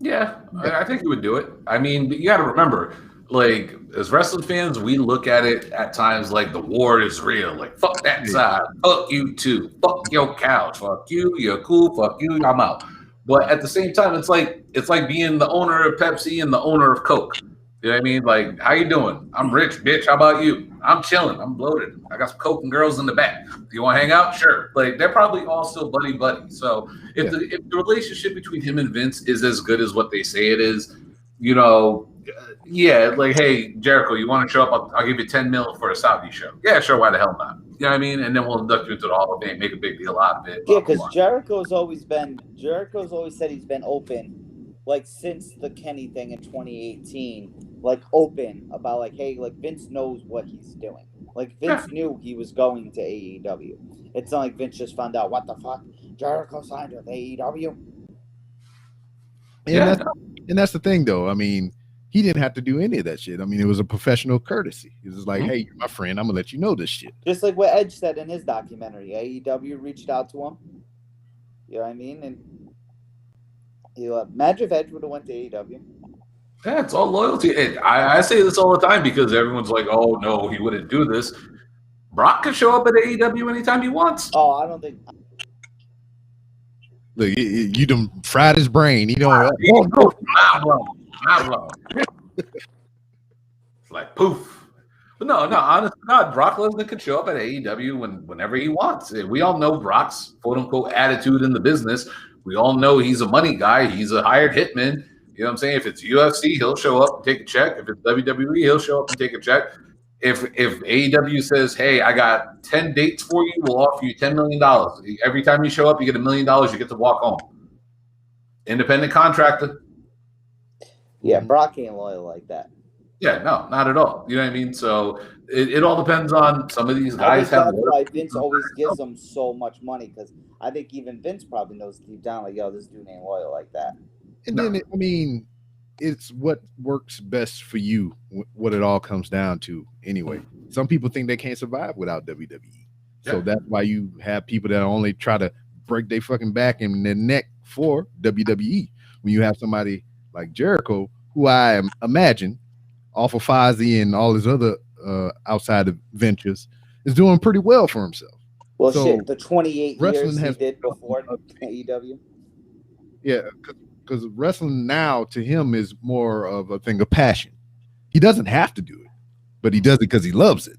Yeah, I think he would do it. I mean, you got to remember, like, as wrestling fans, we look at it at times like the war is real. Like, fuck that side. Fuck you too. Fuck your couch. Fuck you. You're cool. Fuck you. I'm out. But at the same time, it's like being the owner of Pepsi and the owner of Coke. You know what I mean? Like, how you doing? I'm rich, bitch. How about you? I'm chilling. I'm bloated. I got some Coke and girls in the back. Do you want to hang out? Sure. Like, they're probably all still buddy. So if the relationship between him and Vince is as good as what they say it is, like, hey, Jericho, you want to show up? I'll give you $10 million for a Saudi show. Yeah, sure. Why the hell not? You know what I mean? And then we'll induct you into the Hall of Fame, make a big deal out of it. Yeah, because Jericho's always said he's been open, like since the Kenny thing in 2018, like open about like, hey, like Vince knows what he's doing. Like Vince knew he was going to AEW. It's not like Vince just found out what the fuck Jericho signed with AEW. And that's the thing, though. I mean, he didn't have to do any of that shit. I mean, it was a professional courtesy. It was like, hey, you're my friend. I'm gonna let you know this shit. Just like what Edge said in his documentary, AEW reached out to him. You know what I mean? And imagine if Edge would have went to AEW. Yeah, it's all loyalty. I say this all the time because everyone's like, oh, no, he wouldn't do this. Brock can show up at AEW anytime he wants. Oh, I don't think... Look, you done fried his brain. Mind blown. It's like poof. But no, honestly, God, Brock Lesnar can show up at AEW whenever he wants. We all know Brock's quote-unquote attitude in the business. We all know he's a money guy. He's a hired hitman. You know what I'm saying? If it's UFC, he'll show up and take a check. If it's WWE, he'll show up and take a check. If AEW says, hey, I got 10 dates for you, we'll offer you $10 million. Every time you show up, you get $1 million, you get to walk home. Independent contractor. Yeah, Brock ain't loyal like that. Yeah, no, not at all. You know what I mean? So it all depends on some of these I guys think have. that's why Vince always gives them so much money, because I think even Vince probably knows deep down, like, yo, this dude ain't loyal like that. And then, I mean, it's what works best for you, what it all comes down to anyway. Some people think they can't survive without WWE. So that's why you have people that only try to break their fucking back and their neck for WWE. When you have somebody like Jericho, who I imagine off of Fozzy and all his other outside of ventures, is doing pretty well for himself. Well, so, shit, the 28 years he did before AEW. Yeah, because wrestling now to him is more of a thing of passion. He doesn't have to do it, but he does it because he loves it.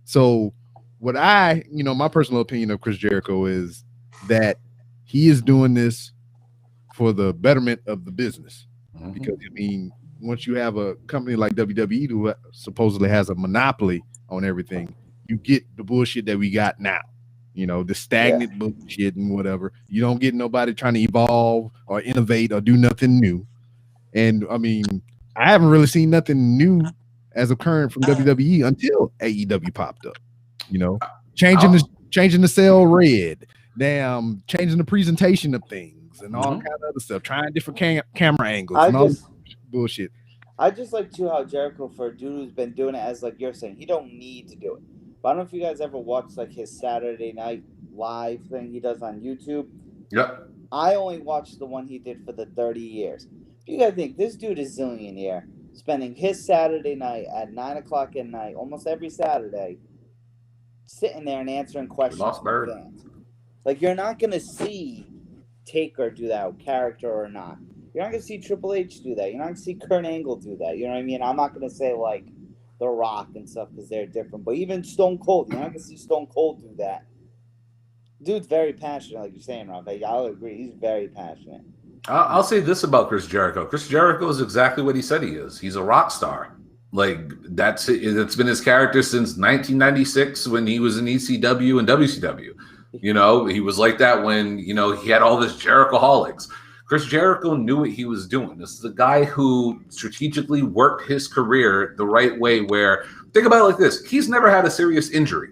So what my personal opinion of Chris Jericho is that he is doing this for the betterment of the business. Mm-hmm. Because, I mean, once you have a company like WWE who supposedly has a monopoly on everything, you get the bullshit that we got now. You know, the stagnant bullshit and whatever. You don't get nobody trying to evolve or innovate or do nothing new. And, I mean, I haven't really seen nothing new as occurring from WWE until AEW popped up. You know, changing the cell red, damn, changing the presentation of things and all kind of other stuff, trying different camera angles and all this bullshit. I just like too how Jericho, for a dude who's been doing it, as like you're saying, he don't need to do it. But I don't know if you guys ever watched like his Saturday Night Live thing he does on YouTube. Yep. I only watched the one he did for the 30 years. You gotta think, this dude is zillionaire, spending his Saturday night at 9 o'clock at night, almost every Saturday, sitting there and answering questions from fans. Like, you're not gonna see Taker do that, character or not. You're not gonna see Triple H do that. You're not gonna see Kurt Angle do that. You know what I mean? I'm not gonna say like The Rock and stuff because they're different. But even Stone Cold, you're not gonna see Stone Cold do that. Dude's very passionate, like you're saying, Rob. I'll agree. He's very passionate. I'll say this about Chris Jericho. Chris Jericho is exactly what he said he is. He's a rock star. Like, that's been his character since 1996 when he was in ECW and WCW. You know, he was like that when, you know, he had all this Jerichoholics. Chris Jericho knew what he was doing. This is the guy who strategically worked his career the right way, where, think about it like this. He's never had a serious injury.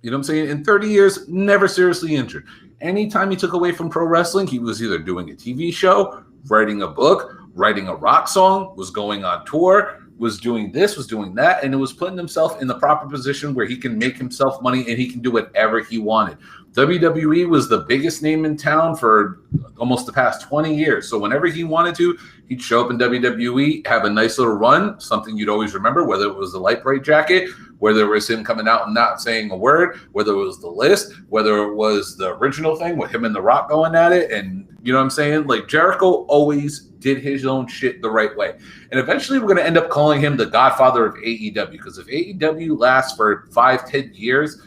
You know what I'm saying? In 30 years, never seriously injured. Anytime he took away from pro wrestling, he was either doing a TV show, writing a book, writing a rock song, was going on tour, was doing this, was doing that, and it was putting himself in the proper position where he can make himself money and he can do whatever he wanted. WWE was the biggest name in town for almost the past 20 years. So whenever he wanted to, he'd show up in WWE, have a nice little run, something you'd always remember, whether it was the light bright jacket, whether it was him coming out and not saying a word, whether it was the list, whether it was the original thing with him and The Rock going at it. And you know what I'm saying? Like, Jericho always did his own shit the right way. And eventually we're going to end up calling him the godfather of AEW, because if AEW lasts for 5-10 years,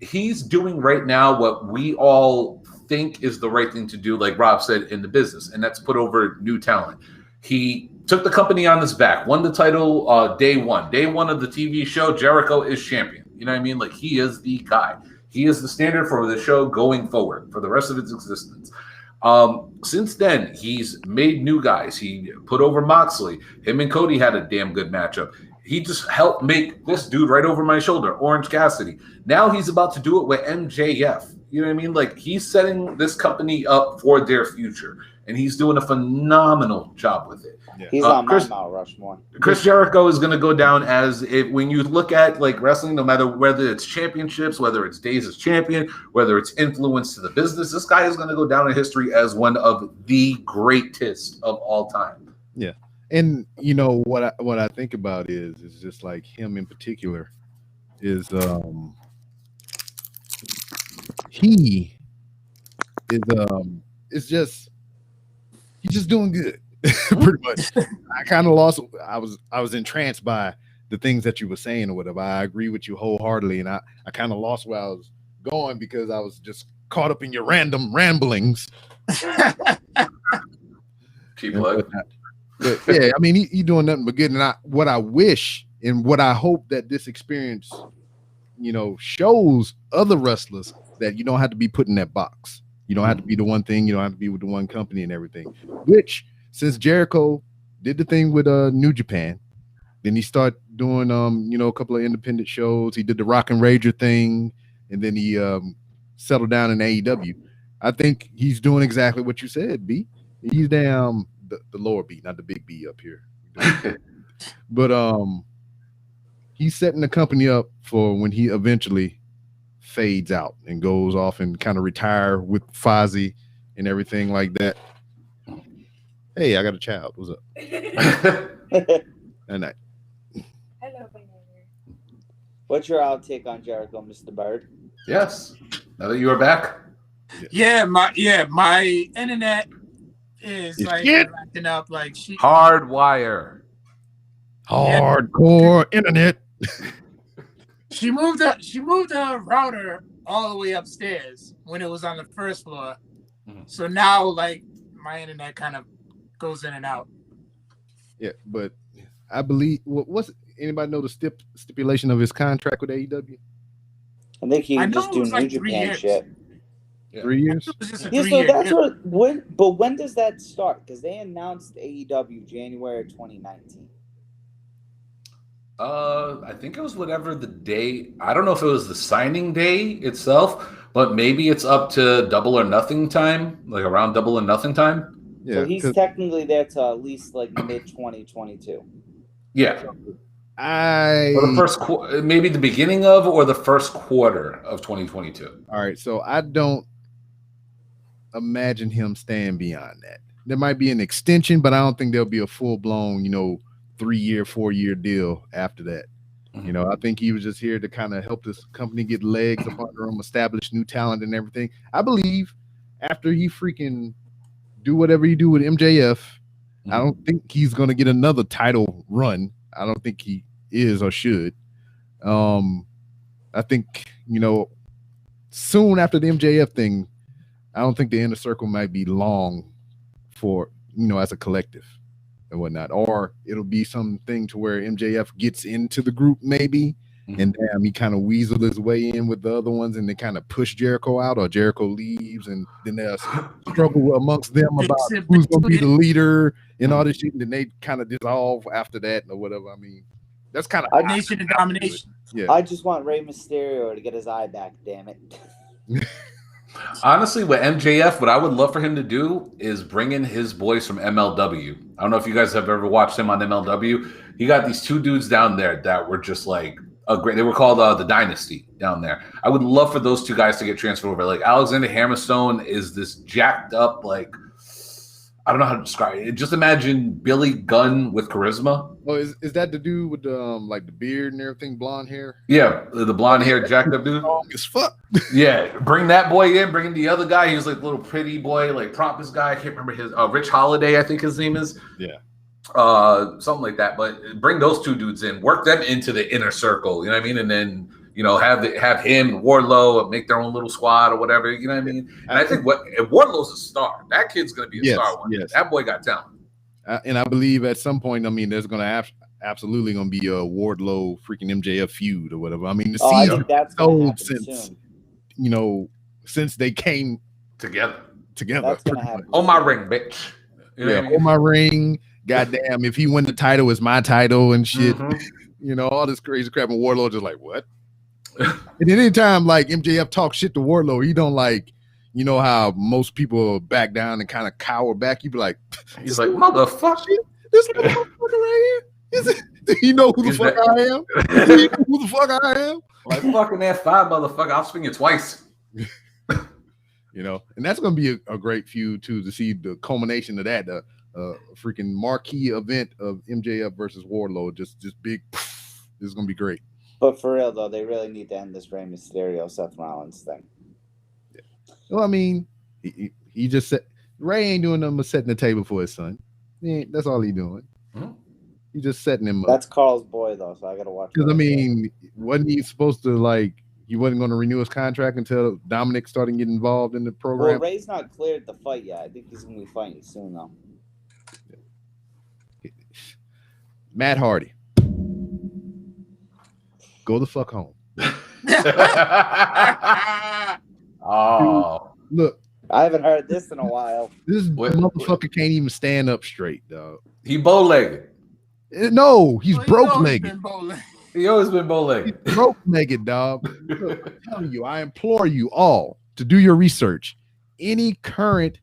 he's doing right now what we all think is the right thing to do, like Rob said, in the business, and that's put over new talent. He took the company on his back, won the title day one of the TV show. Jericho is champion. You know what I mean? Like, he is the guy. He is the standard for the show going forward for the rest of its existence. Since then, he's made new guys. He put over Moxley. Him and Cody had a damn good matchup. He just helped make this dude right over my shoulder, Orange Cassidy. Now he's about to do it with MJF. You know what I mean? Like, he's setting this company up for their future, and he's doing a phenomenal job with it. Yeah. He's on my Mount Rushmore. Chris Jericho is going to go down as, when you look at like wrestling, no matter whether it's championships, whether it's days as champion, whether it's influence to the business, this guy is going to go down in history as one of the greatest of all time. Yeah. And you know what I think about is just like him in particular is he is he's just doing good. Pretty much. I kind of lost. I was entranced by the things that you were saying or whatever. I agree with you wholeheartedly, and I kind of lost where I was going because I was just caught up in your random ramblings. Keep looking. But yeah, I mean, he doing nothing but good. And what I wish and what I hope that this experience, you know, shows other wrestlers that you don't have to be put in that box. You don't have to be the one thing. You don't have to be with the one company and everything. Which, since Jericho did the thing with New Japan. Then he started doing a couple of independent shows. He did the Rock and Rager thing, and then he settled down in AEW. I think he's doing exactly what you said, B. He's the lower B, not the big B up here. But he's setting the company up for when he eventually fades out and goes off and kind of retire with Fozzy and everything like that. Hey, I got a child. What's up? Good night. Hello, What's your outtake on Jericho, Mr. Bird? Yes. Now that you are back. Yeah, my internet is like acting up like she Hardwire. Hardcore internet. She moved her router all the way upstairs when it was on the first floor. Mhm. So now like my internet kind of goes in and out. Yeah, but I believe what's anybody know the stipulation of his contract with AEW? I think he I can know just it do was New like 3 Japan years. shit. Yeah. 3 years? It was just a Yeah, so 3-year that's deal. when does that start? Because they announced AEW January 2019. I think it was whatever the day. I don't know if it was the signing day itself, but maybe it's up to Double or Nothing time, like around Double or Nothing time. Yeah, So he's 'cause technically there to at least like mid 2022. Yeah, or the I first maybe the beginning of or the first quarter of 2022. all right. So I don't imagine him staying beyond that. There might be an extension, but I don't think there'll be a full blown, 3-year, 4-year deal after that. Mhm. I think he was just here to kind of help this company get legs up under him, establish new talent and everything. I believe after he freaking do whatever you do with MJF, I don't think he's going to get another title run. I don't think he is or should. I think, soon after the MJF thing, I don't think the Inner Circle might be long for, as a collective and whatnot. Or it'll be something to where MJF gets into the group maybe, and damn, he kind of weasel his way in with the other ones and they kind of push Jericho out, or Jericho leaves, and then there's struggle amongst them about who's going to be the leader and all this shit, and then they kind of dissolve after that or whatever. I mean, that's kind of Nation and domination. Yeah. I just want Rey Mysterio to get his eye back, damn it. Honestly, with MJF, what I would love for him to do is bring in his boys from MLW. I don't know if you guys have ever watched him on MLW. He got these 2 dudes down there that were just like they were called the Dynasty down there. I would love for those 2 guys to get transferred over. Like Alexander Hammerstone is this jacked up, like, I don't know how to describe it. Just imagine Billy Gunn with charisma. Oh, is that the dude with the like the beard and everything, blonde hair? Yeah, the blonde hair jacked up dude. Strong as fuck. Yeah, bring that boy in. Bring in the other guy. He was like a little pretty boy, like pompous guy. I can't remember his Rich Holiday, I think his name is. Yeah. Something like that. But bring those 2 dudes in. Work them into the Inner Circle. You know what I mean? And then have him, Wardlow, make their own little squad or whatever. You know what I mean? And I think if Wardlow's a star, that kid's gonna be a star one. Yes. That boy got talent. And I believe at some point, there's going to absolutely going to be a Wardlow freaking MJF feud or whatever. I mean, the I season think that's going to sold happen since soon. since they came Together. That's going to happen. On my ring, bitch. You know what I mean? on my ring. Goddamn, if he win the title, it's my title and shit. All this crazy crap. And Wardlow just like, what? And anytime like MJF talks shit to Wardlow, he don't like, how most people back down and kind of cower back. You be like, He's like, motherfucker. this motherfucker right here. Do you know who the fuck I am? Do you know who the fuck I am? Like fucking F5, motherfucker. I'll swing it twice. And that's gonna be a great feud too, to see the culmination of that, the freaking marquee event of MJF versus Wardlow. Just big. This is gonna be great. But for real though, they really need to end this Rey Mysterio Seth Rollins thing. Well, I mean, he just said Ray ain't doing nothing but setting the table for his son. That's all he doing. He's just setting him up. That's Carl's boy though, so I gotta watch. Because wasn't he supposed to he wasn't going to renew his contract until Dominic started getting involved in the program? Well, Ray's not cleared to fight yet. I think he's gonna be fighting soon though. Matt Hardy, go the fuck home. Oh, Look, I haven't heard this in a while. This What? motherfucker can't even stand up straight, dog. He bow-legged. No, he's Well, broke always legged. been bowling. He always been bow-legged. Broke legged, dog. Look, I'm telling you, I implore you all to do your research. Any current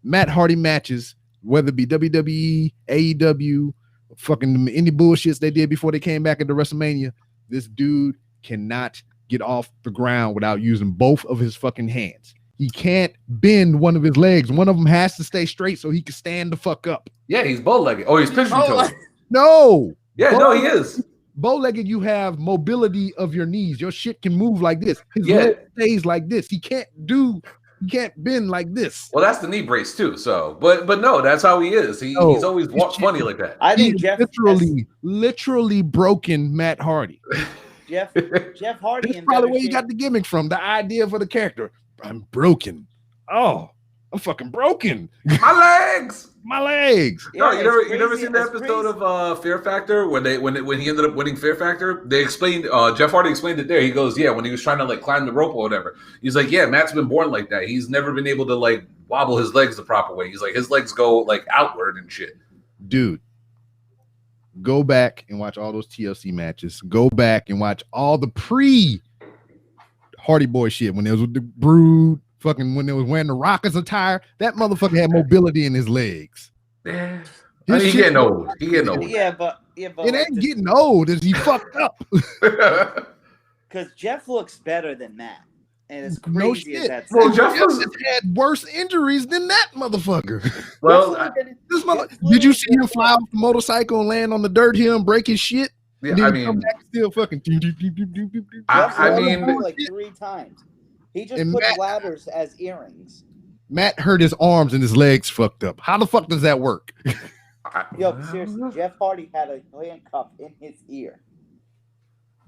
Matt Hardy matches, whether it be WWE, AEW, fucking any bullshits they did before they came back into WrestleMania, this dude cannot get off the ground without using both of his fucking hands. He can't bend one of his legs. One of them has to stay straight so he can stand the fuck up. Yeah, he's bow-legged. Oh, he's pigeon-toed. No. Yeah, no, he is. Bow-legged, you have mobility of your knees. Your shit can move like this. His Yeah. leg stays like this. He can't bend like this. Well, that's the knee brace too. So, but no, that's how he is. He's always funny like that. I think He's Jeff literally broken Matt Hardy. Jeff Hardy. That's probably where he got the gimmick from. The idea for the character. I'm broken. Oh, I'm fucking broken. My legs. My legs. No, Yeah, you never seen the it's episode crazy. of Fear Factor when he ended up winning Fear Factor? They explained Jeff Hardy explained it there. He goes, yeah, when he was trying to like climb the rope or whatever. He's like, yeah, Matt's been born like that. He's never been able to like wobble his legs the proper way. He's like his legs go like outward and shit. Dude, go back and watch all those TLC matches. Go back and watch all the pre Hardy Boy shit when it was with the Brood. Fucking when they was wearing the Rockers attire, that motherfucker had mobility in his legs. Yeah. His He's shit- getting old. He getting old. Yeah, but It like ain't getting old. Is he fucked up? because Jeff looks better than Matt, and as No crazy as shit. that Well, sounds. Jeff Jeff was- has had worse injuries than that motherfucker. well, This mother- Did you see him fly off the motorcycle and land on the dirt hill and break his shit? yeah, Then I come mean, back and still fucking. Jeff's I already mean- done it like 3 times. He just And put Matt- ladders as earrings. Matt hurt his arms and his legs fucked up. How the fuck does that work? Yo, seriously, Jeff Hardy had a handcuff in his ear.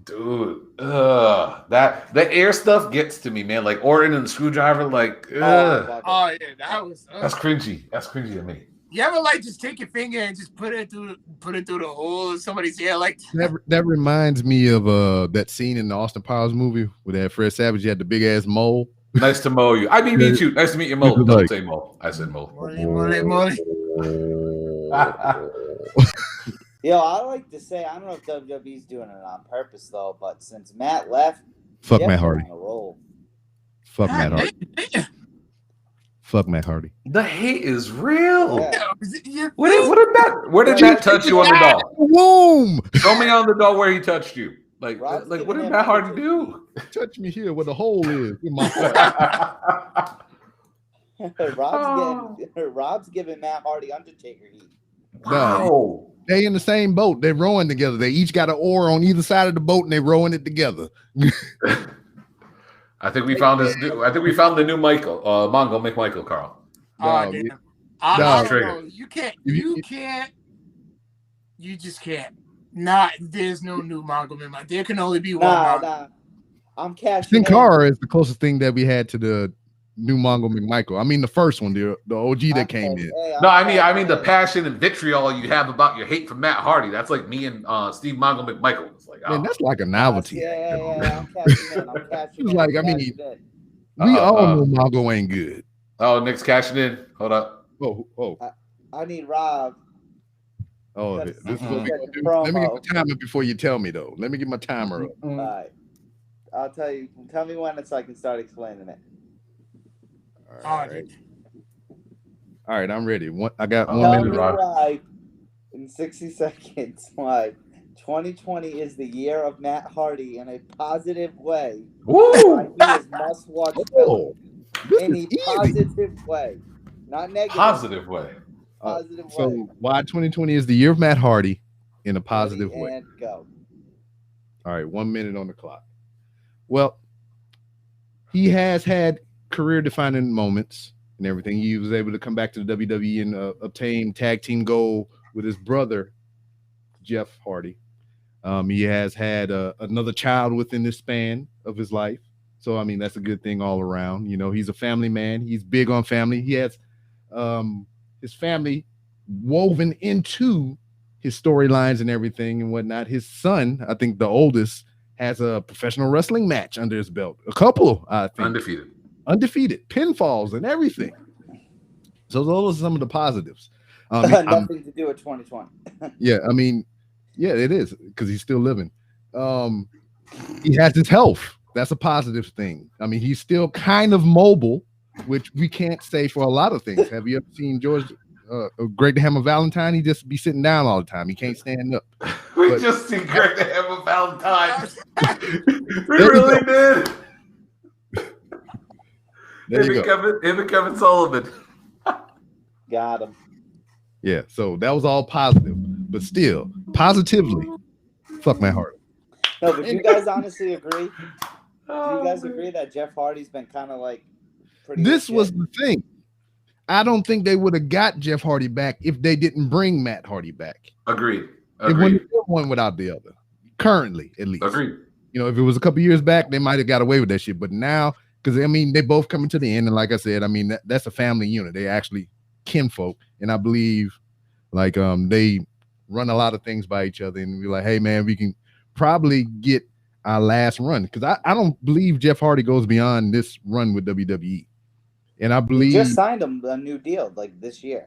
dude, that the air stuff gets to me, man. Like Orton and the screwdriver, like, fuck Oh yeah, that was. that's cringy. That's cringy to me. You ever like just take your finger and just put it through the hole of somebody's ear like That reminds me of that scene in the Austin Powers movie where that Fred Savage had the big ass mole. Nice to know you. I mean, meet you. Nice to meet you, Mo. Like- Don't say Mo. I said Mo. Molly. Yo, I like to say, I don't know if WWE's doing it on purpose though, but since Matt left, Fuck Jeff's Matt Hardy. on a roll. Fuck Matt Hardy. Fuck Matt Hardy. The hate is real. Yeah. Where did Matt touch you on the doll? Womb. Show me on the doll where he touched you. Like Rob's what giving did him Matt Hardy pictures. do? Touch me here where the hole is in my heart. Rob's giving Matt Hardy Undertaker heat. Wow. They in the same boat. They're rowing together. They each got an oar on either side of the boat and they're rowing it together. I think we found the new Michael. Mongo McMichael, Carl. Oh, No, damn. no. I don't Trigger. know. You can't. You- You just can't. There's no new Mongo Man. There can only be one. Nah, Mongo. nah. I'm cashing Sin in. Cara is the closest thing that we had to the new Mongo McMichael. I mean, the first one, the OG that came in. Hey, No, I'm I mean the cashing passion and vitriol you have about your hate for Matt Hardy. That's like me and Steve Mongo McMichael. It's like, Man, oh. that's like a in. novelty. Yeah, I'm cashing in. I'm cashing It's in. like, I'm I mean, cashing in. We all know Mongo ain't good. Oh, Nick's cashing in. Hold up. Oh, I need Rob. this is what we gonna do. Promo. Let me get my timer before you tell me though. Let me get my timer up. All right. I'll tell you. Tell me when so I can start explaining it. All right. All right, I'm ready. I got Oh, 1 Tell me minute. Rob. why, in 60 seconds, why 2020 is the year of Matt Hardy in a positive way. Why Woo! he is must-watch film Oh, this in a is easy. positive way, not negative. Positive way. Positive way. So why 2020 is the year of Matt Hardy in a positive Ready, way. And go. All right, 1 minute on the clock. Well, he has had career-defining moments and everything. He was able to come back to the WWE and obtain tag team gold with his brother, Jeff Hardy. He has had another child within the span of his life. So, I mean, that's a good thing all around. You know, he's a family man. He's big on family. He has his family woven into his storylines and everything and whatnot. His son, I think the oldest, has a professional wrestling match under his belt. A couple, I think. Undefeated. undefeated, pinfalls and everything. So those are some of the positives. Nothing to do with 2020. Yeah, I mean, yeah, it is because he's still living. He has his health. That's a positive thing. I mean, he's still kind of mobile, which we can't say for a lot of things. Have you ever seen George Greg the Hammer Valentine? He just be sitting down all the time. He can't stand up. We But- just see Greg the Hammer Valentine. We really did. There you go. Him and Kevin Sullivan. Got him. Yeah, so that was all positive, but still, positively, fuck Matt Hardy. No, but you guys honestly agree? Do you guys agree that Jeff Hardy's been kind of like pretty? This legit? was the thing. I don't think they would have got Jeff Hardy back if they didn't bring Matt Hardy back. Agreed. It wouldn't have been one without the other. Currently, at least. Agreed. You know, if it was a couple years back, they might have got away with that shit. But now, because I mean, they both coming to the end, and like I said, I mean that's a family unit. They actually kinfolk, and I believe like they run a lot of things by each other, and be like, hey man, we can probably get our last run, because I don't believe Jeff Hardy goes beyond this run with WWE, and I He believe just signed him a new deal like this year.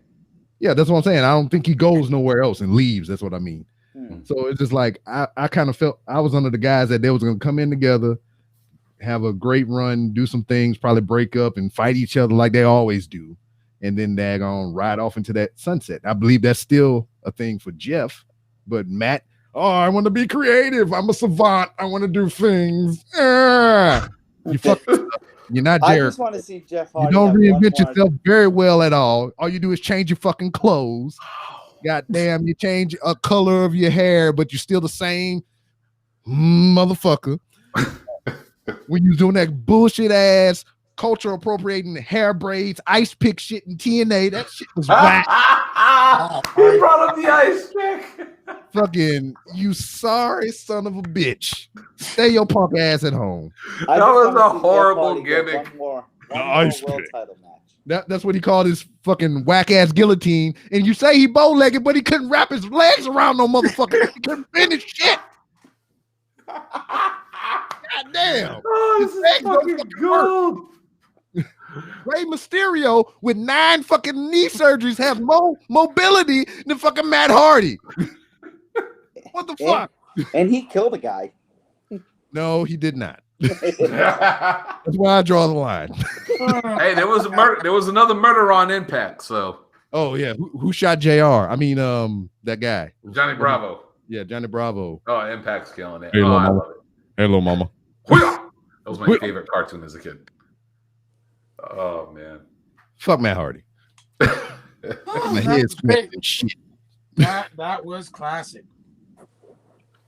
yeah, that's what I'm saying. I don't think he goes nowhere else and leaves. That's what I mean. Hmm. So it's just like I kind of felt I was under the guys that they was going to come in together, have a great run, do some things, probably break up and fight each other like they always do, and then daggone ride off into that sunset. I believe that's still a thing for Jeff, but Matt, oh, I want to be creative. I'm a savant. I want to do things. You fucked up. You're not I Jericho. just want to see Jeff You Hardy. don't have one reinvent more- yourself very well at all. All you do is change your fucking clothes. God damn, you change a color of your hair, but you're still the same motherfucker. When you doing that bullshit ass culture appropriating hair braids, ice pick shit in TNA, that shit was whack. He brought up the ice pick. Fucking you sorry son of a bitch. Stay your punk ass at home. I That just was wanna a see Jeff horrible Hardy get gimmick. One more Ice world pick. title match. That's what he called his fucking whack ass guillotine. And you say he bow legged, but he couldn't wrap his legs around no motherfucker. He couldn't finish shit. God damn. Oh, this His is legs don't fucking fucking gold. Rey Mysterio with 9 fucking knee surgeries has more mobility than fucking Matt Hardy. What the fuck? And he killed a guy. No, he did not. That's why I draw the line. Hey, there was a murder. There was another murder on Impact. So Oh yeah, who shot JR? I mean, that guy. Johnny Bravo. Yeah, Johnny Bravo. Oh, Impact's killing it. Hey, Oh, little I mama. love it. Hello, mama. That was my favorite cartoon as a kid. Oh man. Fuck Matt Hardy. My that, head's was great. and shit. that was classic.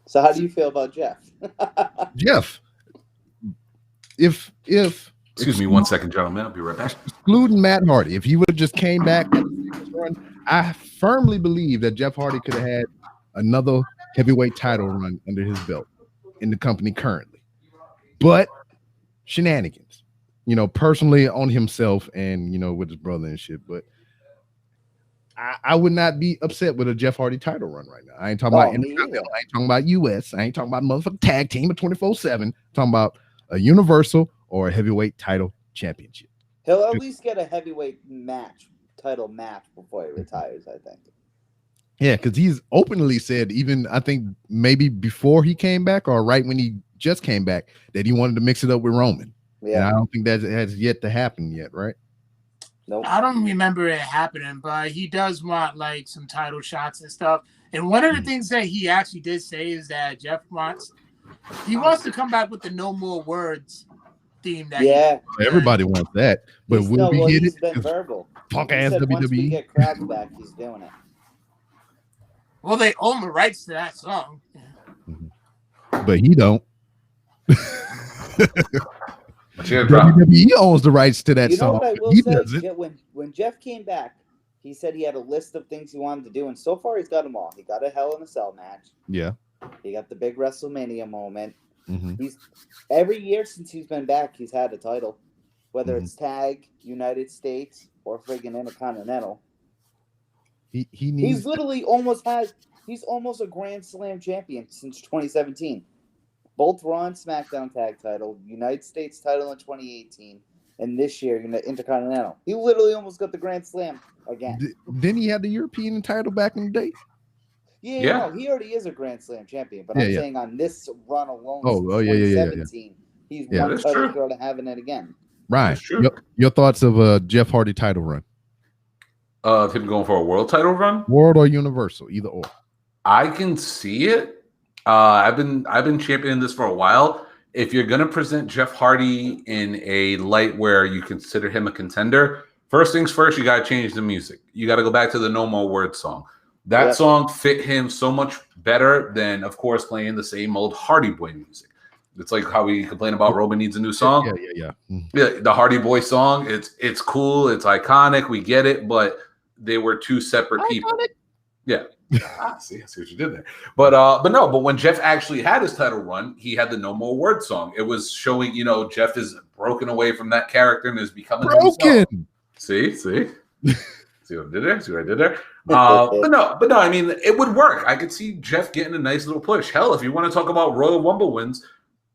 So how do you feel about Jeff? Jeff, if Excuse me 1 second, gentlemen. I'll be right back. excluding Matt Hardy, if he would have just came back at the first run, I firmly believe that Jeff Hardy could have had another heavyweight title run under his belt in the company currently. But shenanigans, you know, personally on himself and, you know, with his brother and shit. But I would not be upset with a Jeff Hardy title run right now. I ain't talking about me NWL, either. I ain't talking about US, I ain't talking about motherfucking tag team at 24/7. Talking about a universal or a heavyweight title championship. He'll at least get a heavyweight title match before he retires, I think. Yeah, because he's openly said, even I think maybe before he came back or right when he just came back, that he wanted to mix it up with Roman. And Yeah. I don't think that has yet to happen yet, right? Nope. I don't remember it happening, but he does want like some title shots and stuff. And one of the things that he actually did say is that Jeff wants to come back with the No More Words theme. That Yeah. Everybody wants that, but He's- will no, we well, get he's it? been 'Cause verbal. Punk He ass said once we WWE. get crowds back, he's doing it. Well, they own the rights to that song. But he don't. Cheer crowd. WWE owns the rights to that You know song. what I will He say? doesn't. When Jeff came back, he said he had a list of things he wanted to do, and so far he's got them all. He got a Hell in a Cell match. Yeah. He got the big WrestleMania moment. Mhm. He's every year since he's been back, he's had a title, whether Mhm. it's tag, United States, or friggin' Intercontinental. He He's needs. literally he's almost a Grand Slam champion since 2017. Both Raw and SmackDown tag title, United States title in 2018, and this year in the Intercontinental. He literally almost got the Grand Slam again. Didn't he have the European title back in the day? Yeah. No, he already is a Grand Slam champion, but I'm saying on this run alone, since 2017, he's one title short of having it again. Ryan, your thoughts of Jeff Hardy title run? Him going for a world title run? World or Universal, either or. I can see it. I've been championing this for a while. If you're gonna present Jeff Hardy in a light where you consider him a contender, first things first, you gotta change the music. You gotta go back to the No More Words song. That song fit him so much better than, of course, playing the same old Hardy Boy music. It's like how we complain about Roman needs a new song. Yeah. The Hardy Boy song, it's cool, it's iconic, we get it, but they were two separate people. Yeah. See what you did there. But when Jeff actually had his title run, he had the No More Words song. It was showing, Jeff is broken away from that character and is becoming broken. Himself. See? See what I did there? See what I did there? But no, I mean, it would work. I could see Jeff getting a nice little push. Hell, if you want to talk about Royal Rumble wins,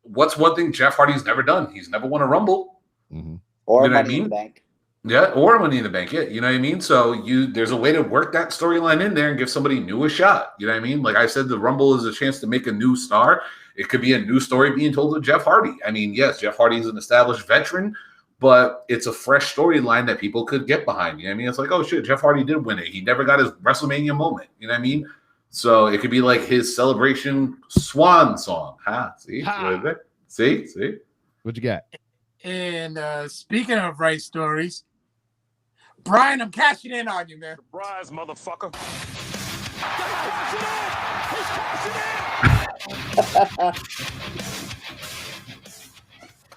what's one thing Jeff Hardy's never done? He's never won a Rumble. Mm-hmm. Or Money in the Bank. Yeah, or Money in the Bank. Yeah, you know what I mean? So there's a way to work that storyline in there and give somebody new a shot. You know what I mean? Like I said, the Rumble is a chance to make a new star. It could be a new story being told to Jeff Hardy. I mean, yes, Jeff Hardy is an established veteran, but it's a fresh storyline that people could get behind. You know what I mean? It's like, oh shit, Jeff Hardy did win it. He never got his WrestleMania moment. You know what I mean? So it could be like his celebration swan song. See? See? What you got? And speaking of right stories, Brian, I'm cashing in on you, man. Surprise, motherfucker.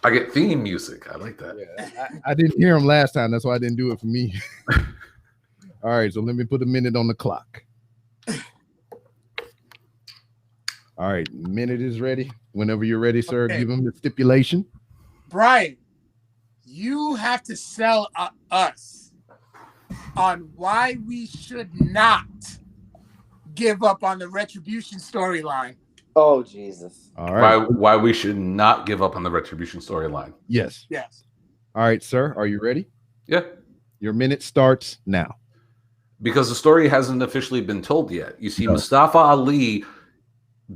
I get theme music. I like that. Yeah, I didn't hear him last time. That's why I didn't do it for me. All right, so let me put a minute on the clock. All right, minute is ready. Whenever you're ready, sir, Okay. give him the stipulation. Brian, you have to sell us on why we should not give up on the Retribution storyline. Oh, Jesus. All right. Why we should not give up on the Retribution storyline. Yes. All right, sir, are you ready? Yeah. Your minute starts now. Because the story hasn't officially been told yet. You see, Mustafa Ali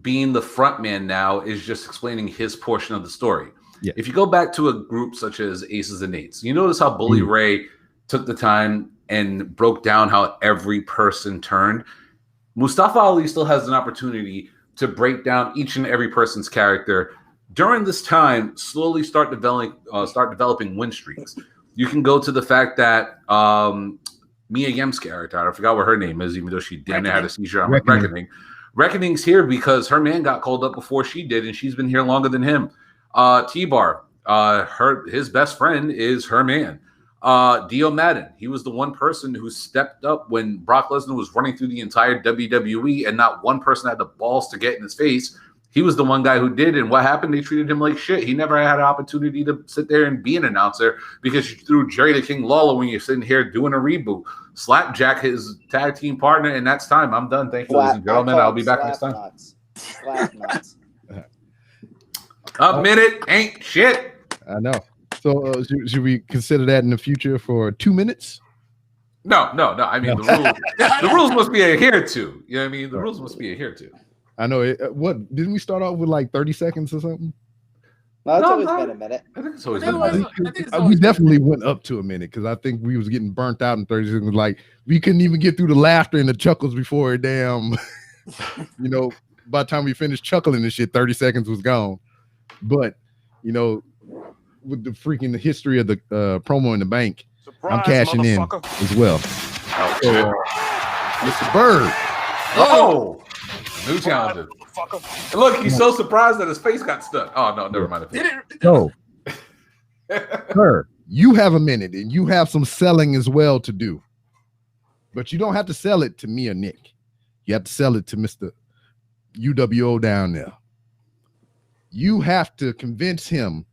being the front man now is just explaining his portion of the story. Yeah. If you go back to a group such as Aces and Eights, you notice how Bully Ray took the time and broke down how every person turned. Mustafa Ali still has an opportunity to break down each and every person's character. During this time, slowly start developing win streaks. You can go to the fact that Mia Yim's character, I forgot what her name is, even though she damn near had a seizure on Reckoning. Reckoning's here because her man got called up before she did, and she's been here longer than him. T-Bar, his best friend is her man. Dio Madden, he was the one person who stepped up when Brock Lesnar was running through the entire WWE and not one person had the balls to get in his face. He was the one guy who did, and what happened? They treated him like shit. He never had an opportunity to sit there and be an announcer because you threw Jerry the King Lawler when you're sitting here doing a reboot. Slapjack, his tag team partner, and that's time. I'm done. Thank you, ladies and gentlemen. I'll be back next time. Slap nuts. A minute ain't shit. I know. So should we consider that in the future for 2 minutes? No. I mean, the rules must be adhered to. You know what I mean? The rules must be adhered to. I know. What didn't we start off with like 30 seconds or something? No, it's always been a minute. I think it's always been a minute. We definitely went up to a minute because I think we was getting burnt out in 30 seconds. Like we couldn't even get through the laughter and the chuckles before damn. By the time we finished chuckling and shit, 30 seconds was gone. But with the freaking history of the promo in the bank, Surprise, I'm cashing in as well. Mr. Bird. Oh, new challenger. Look, he's so surprised that his face got stuck. Oh no, never mind. So, sir, you have a minute and you have some selling as well to do. But you don't have to sell it to me or Nick. You have to sell it to Mr. UWO down there. You have to convince him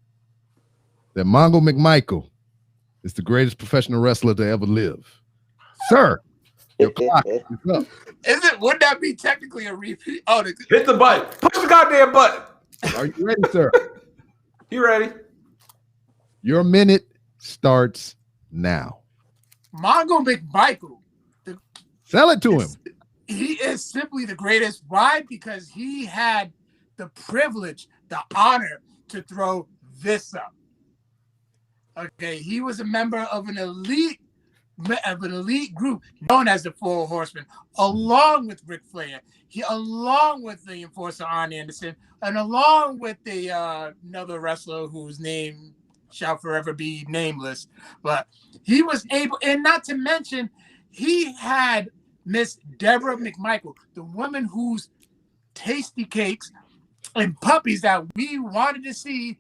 that Mongo McMichael is the greatest professional wrestler to ever live. Sir, your clock is up. Would that be technically a repeat? Oh, hit the button. Push the goddamn button. Are you ready, sir? You ready? Your minute starts now. Mongo McMichael. Sell it to him. He is simply the greatest. Why? Because he had the privilege, the honor to throw this up. Okay, he was a member of an elite group known as the Four Horsemen, along with Ric Flair, along with the Enforcer Arn Anderson, and along with the another wrestler whose name shall forever be nameless. But he was able, and not to mention, he had Miss Deborah McMichael, the woman whose tasty cakes and puppies that we wanted to see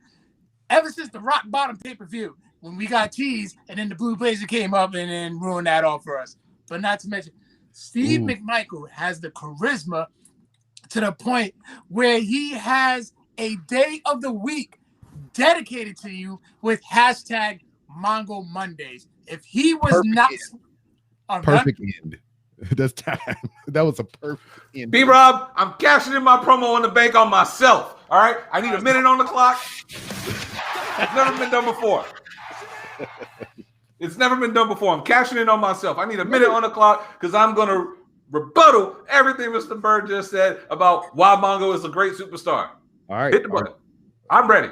ever since the Rock Bottom pay-per-view, when we got teased and then the Blue Blazer came up and then ruined that all for us. But not to mention, Steve McMichael has the charisma to the point where he has a day of the week dedicated to you with hashtag Mongo Mondays. If he was perfect end. That's time. That was a perfect end. B-Rob, I'm cashing in my promo on the bank on myself. All right, I need a minute on the clock. It's never been done before. It's never been done before. I'm cashing in on myself. I need a minute on the clock because I'm going to rebuttal everything Mr. Bird just said about why Mongo is a great superstar. All right. Hit the button. I'm ready.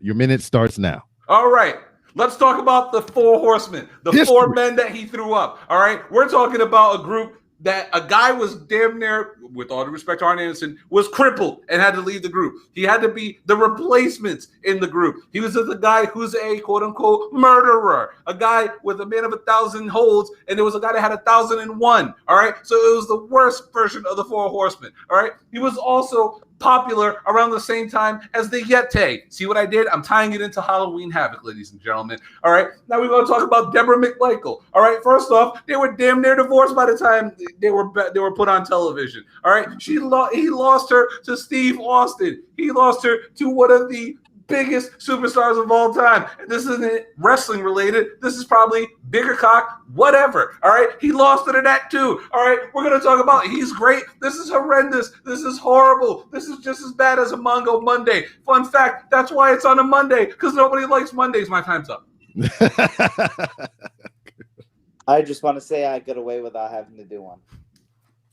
Your minute starts now. All right. Let's talk about the Four Horsemen, the four men that he threw up. All right. We're talking about a group that a guy was damn near, with all due respect to Arn Anderson, was crippled and had to leave the group. He had to be the replacements in the group. He was the guy who's a quote-unquote murderer, a guy with a man of 1,000 holds, and there was a guy that had 1,001, all right? So it was the worst version of the Four Horsemen, all right? He was also popular around the same time as the Yeti. See what I did? I'm tying it into Halloween Havoc, ladies and gentlemen. All right. Now we're going to talk about Deborah McMichael. All right. First off, they were damn near divorced by the time they were put on television. All right. He lost her to Steve Austin. He lost her to one of the biggest superstars of all time. And this isn't wrestling related. This is probably bigger cock, whatever. All right. He lost her to that too. All right. We're going to talk about he's great. This is horrendous. This is horrible. This is just as bad as a Mongo Monday. Fun fact. That's why it's on a Monday, because nobody likes Mondays. My time's up. I just want to say I got away without having to do one.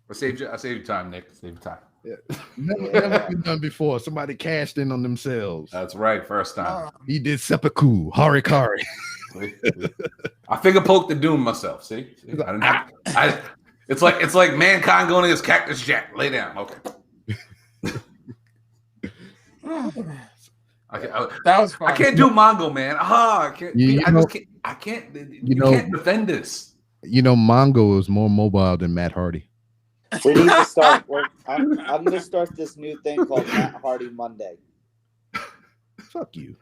I saved you time, Nick. Save you time. Yeah. Never been done before. Somebody cashed in on themselves. That's right. First time. He did seppuku, harikari. I finger poked the doom myself. See? I didn't have it's like Mankind going against Cactus Jack. Lay down. Okay. That was fun. I can't do Mongo, man. I can't. You can't defend this. You know, Mongo is more mobile than Matt Hardy. We need to start. I'm going to start this new thing called Matt Hardy Monday. Fuck you.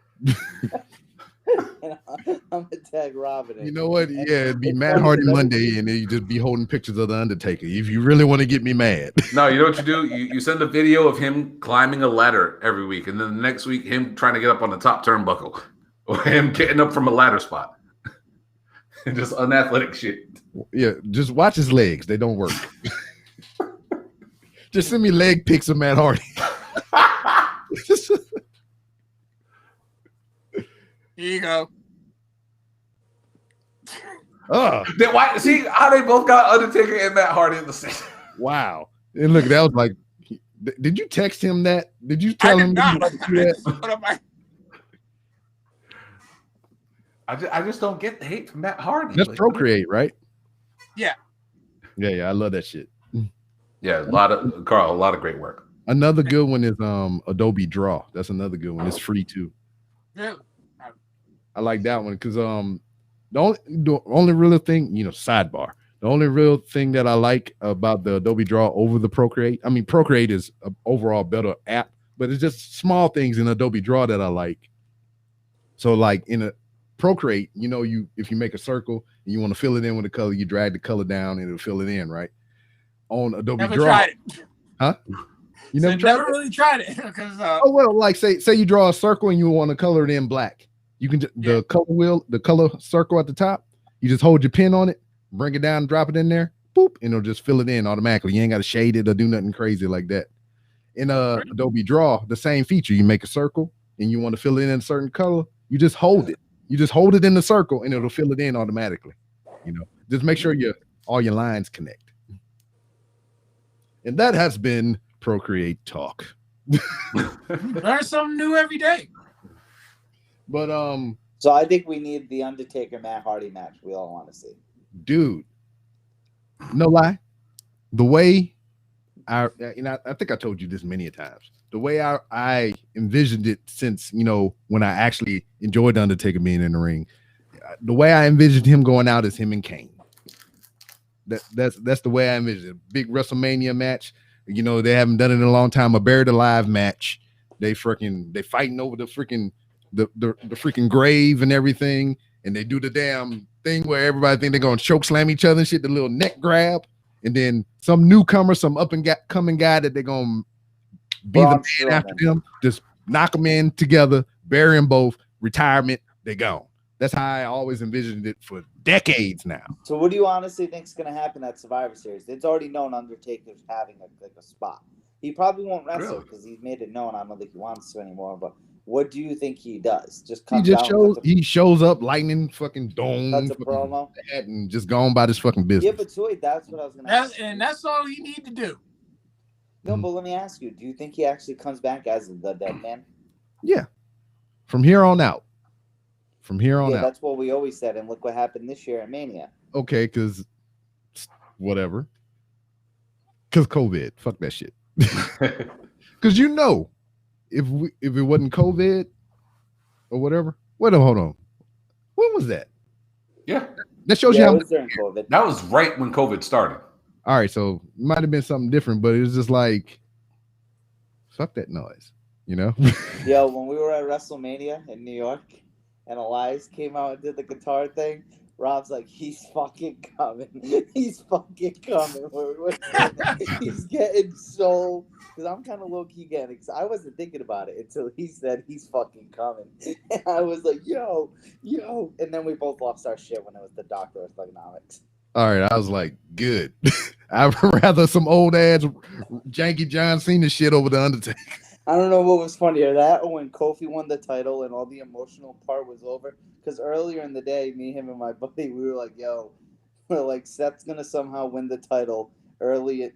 And I'm going to tag Robin. You know what? Yeah, it'd be Matt Hardy Monday, and then you just be holding pictures of the Undertaker. If you really want to get me mad. No, you know what you do? You send a video of him climbing a ladder every week, and then the next week him trying to get up on the top turnbuckle, or him getting up from a ladder spot. Just unathletic shit. Yeah, just watch his legs. They don't work. Just send me leg pics of Matt Hardy. Here you go. Why, see how they both got Undertaker and Matt Hardy in the same. Wow. And look, that was like, did you text him that? Did you tell him that? I just don't get the hate from Matt Hardy. That's Procreate, right? Yeah. Yeah. I love that shit. Yeah, a lot of great work. Another good one is Adobe Draw. That's another good one. It's free too. Really? I like that one because the only real thing, sidebar. The only real thing that I like about the Adobe Draw over the Procreate, I mean, Procreate is an overall better app, but it's just small things in Adobe Draw that I like. So like in a Procreate, if you make a circle and you want to fill it in with a color, you drag the color down and it'll fill it in, right? On Adobe never Draw. Tried it. Huh? You never really tried it because oh well, like say you draw a circle and you want to color it in black. You can the color circle at the top. You just hold your pen on it, bring it down, drop it in there, boop, and it'll just fill it in automatically. You ain't got to shade it or do nothing crazy like that. In Adobe Draw, the same feature. You make a circle and you want to fill it in a certain color. You just hold it You just hold it in the circle and it'll fill it in automatically. You know, just make sure all your lines connect. And that has been Procreate Talk. Learn something new every day. But so I think we need the Undertaker Matt Hardy match. We all want to see. Dude, no lie, the way I think I told you this many times. The way I envisioned it since, when I actually enjoyed the Undertaker being in the ring, the way I envisioned him going out is him and Kane. That's the way I envisioned it. Big WrestleMania match. They haven't done it in a long time. A Buried Alive match. They fighting over the freaking grave and everything, and they do the damn thing where everybody think they're gonna choke slam each other and shit, the little neck grab, and then some newcomer, some up and coming guy that they're gonna be the man after them, just knock them in together, bury them both, retirement, they gone. That's how I always envisioned it for decades now. So what do you honestly think is going to happen at Survivor Series? It's already known Undertaker's having a spot. He probably won't wrestle because he's made it known. I don't think he wants to anymore. But what do you think he does? He shows up, lightning fucking dome. That's a promo. And just gone by this fucking business. Yeah, but Toy, that's what I was going to ask. And that's all he need to do. No, but let me ask you: do you think he actually comes back as the Dead Man? Yeah, from here on out. Yeah, that's what we always said, and look what happened this year at Mania. Okay, because whatever. Because COVID, fuck that shit. Because if it wasn't COVID or whatever. Wait, hold on. When was that? Yeah, that shows you how was during COVID. That was right when COVID started. All right, so it might have been something different, but it was just like, fuck that noise, Yo, when we were at WrestleMania in New York, and Elias came out and did the guitar thing, Rob's like, he's fucking coming. He's fucking coming. He's getting so... Because I'm kind of low-key getting excited. I wasn't thinking about it until he said he's fucking coming. And I was like, yo. And then we both lost our shit when it was the Doctor of Thugonomics. All right, I was like, good. I'd rather some old-ass janky John Cena shit over the Undertaker. I don't know what was funnier, that or when Kofi won the title and all the emotional part was over. Because earlier in the day, me, him, and my buddy, we were like, yo, Seth's going to somehow win the title early,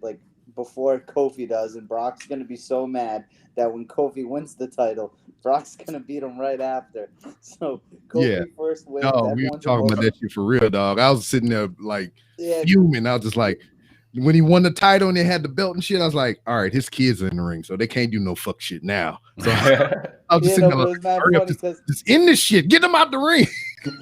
before Kofi does, and Brock's going to be so mad that when Kofi wins the title, Brock's going to beat him right after. So Kofi first wins. No, we were talking about that shit for real, dog. I was sitting there fuming. I was just like, when he won the title and they had the belt and shit, I was like, all right, his kids are in the ring, so they can't do no fuck shit now. So I was just sitting there like, hurry up, just end this shit. Get him out the ring.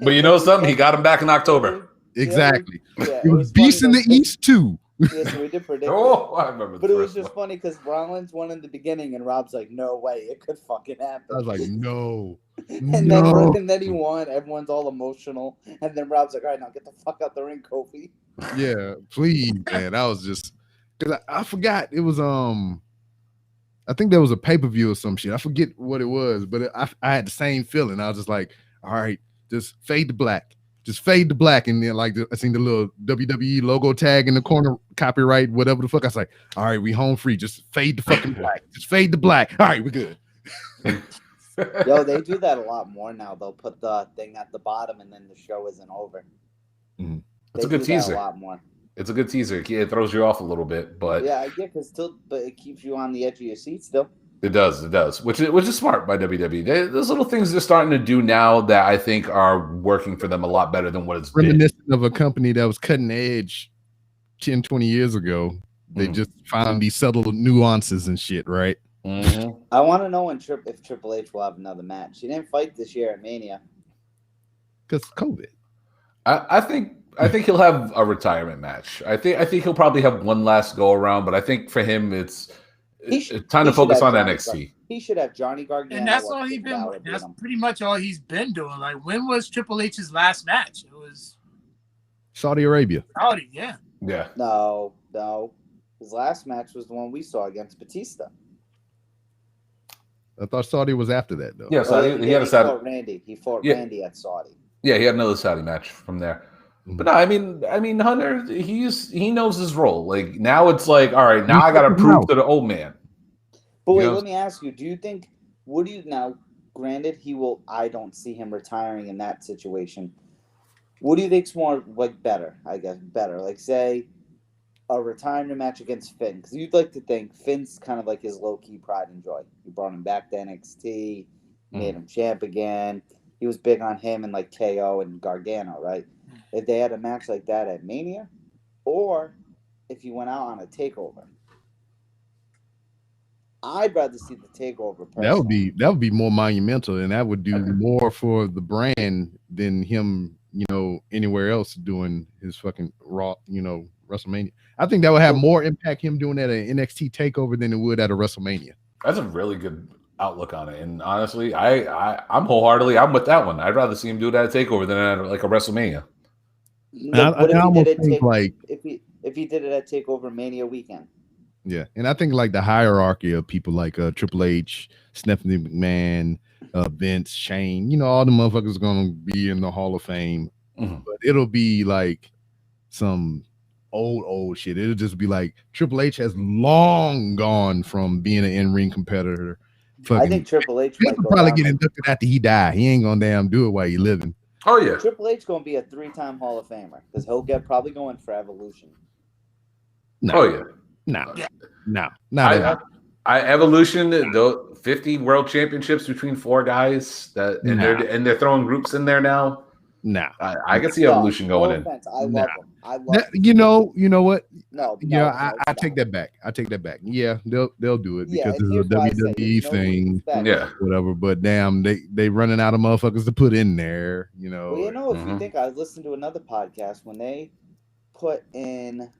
But you know something? He got him back in October. Exactly. It was Beast in the East, too. Yeah, so we did predict I remember. But it was just funny because Rollins won in the beginning, and Rob's like, "No way, it could fucking happen." I was like, "No." and then he won. Everyone's all emotional, and then Rob's like, "All right, now get the fuck out the ring, Kofi." Yeah, please, man. I was just because I forgot it was I think there was a pay-per-view or some shit. I forget what it was, but I had the same feeling. I was just like, "All right, just fade to black." Just fade to black, and then I seen the little WWE logo tag in the corner, copyright, whatever the fuck. I was like, all right, we home free. Just fade to fucking black. Just fade to black. All right, we're good. Yo, they do that a lot more now. They'll put the thing at the bottom, and then the show isn't over. Mm. It's a good teaser. A lot more. It's a good teaser. It throws you off a little bit, but but it keeps you on the edge of your seat still. It does, which is smart by WWE. Those little things they're starting to do now that I think are working for them a lot better than what it's been. Reminiscent of a company that was cutting edge 10, 20 years ago. They just found these subtle nuances and shit, right? Mm-hmm. I want to know if Triple H will have another match. He didn't fight this year at Mania. Because COVID. I think he'll have a retirement match. I think he'll probably have one last go around, but I think for him it's time to focus on NXT. He should have Johnny Gargano. And that's all he's been. That's pretty much all he's been doing. Like, when was Triple H's last match? It was Saudi Arabia. Saudi, yeah. Yeah. No. His last match was the one we saw against Batista. I thought Saudi was after that, though. Yeah, so he had a Saudi. Fought Randy. He fought Randy at Saudi. Yeah, he had another Saudi match from there. But no, I mean, Hunter, he knows his role. Like, now it's like, all right, now I got to prove to the old man. But wait, let me ask you: do you think? granted, he will. I don't see him retiring in that situation. What do you think's more like better? I guess better. Like say a retirement match against Finn, because you'd like to think Finn's kind of like his low key pride and joy. You brought him back to NXT, made him champ again. He was big on him and like KO and Gargano, right? If they had a match like that at Mania, or if you went out on a takeover. I'd rather see the takeover. Personally. That would be more monumental, and that would do more for the brand than him, anywhere else doing his fucking Raw, WrestleMania. I think that would have more impact him doing that at an NXT takeover than it would at a WrestleMania. That's a really good outlook on it, and honestly, I'm wholeheartedly I'm with that one. I'd rather see him do that at takeover than at like a WrestleMania. If he did it at Takeover Mania weekend. Yeah, and I think like the hierarchy of people like Triple H, Stephanie McMahon, Vince, Shane, all the motherfuckers are gonna be in the Hall of Fame, but it'll be like some old shit. It'll just be like Triple H has long gone from being an in-ring competitor. I think Triple H might probably get inducted after he died. He ain't gonna damn do it while he living. Oh yeah, Triple H gonna be a 3-time Hall of Famer because he'll get probably going for Evolution. No. Oh yeah. No. Evolution, the 50 world championships between 4 guys and they're throwing groups in there now. No, I can see Evolution going in. I love them. I love them. You know what? No. I take that back. Yeah, they'll do it because it's a WWE thing. Yeah, whatever. But damn, they running out of motherfuckers to put in there. Well, if you think, I listened to another podcast when they put in.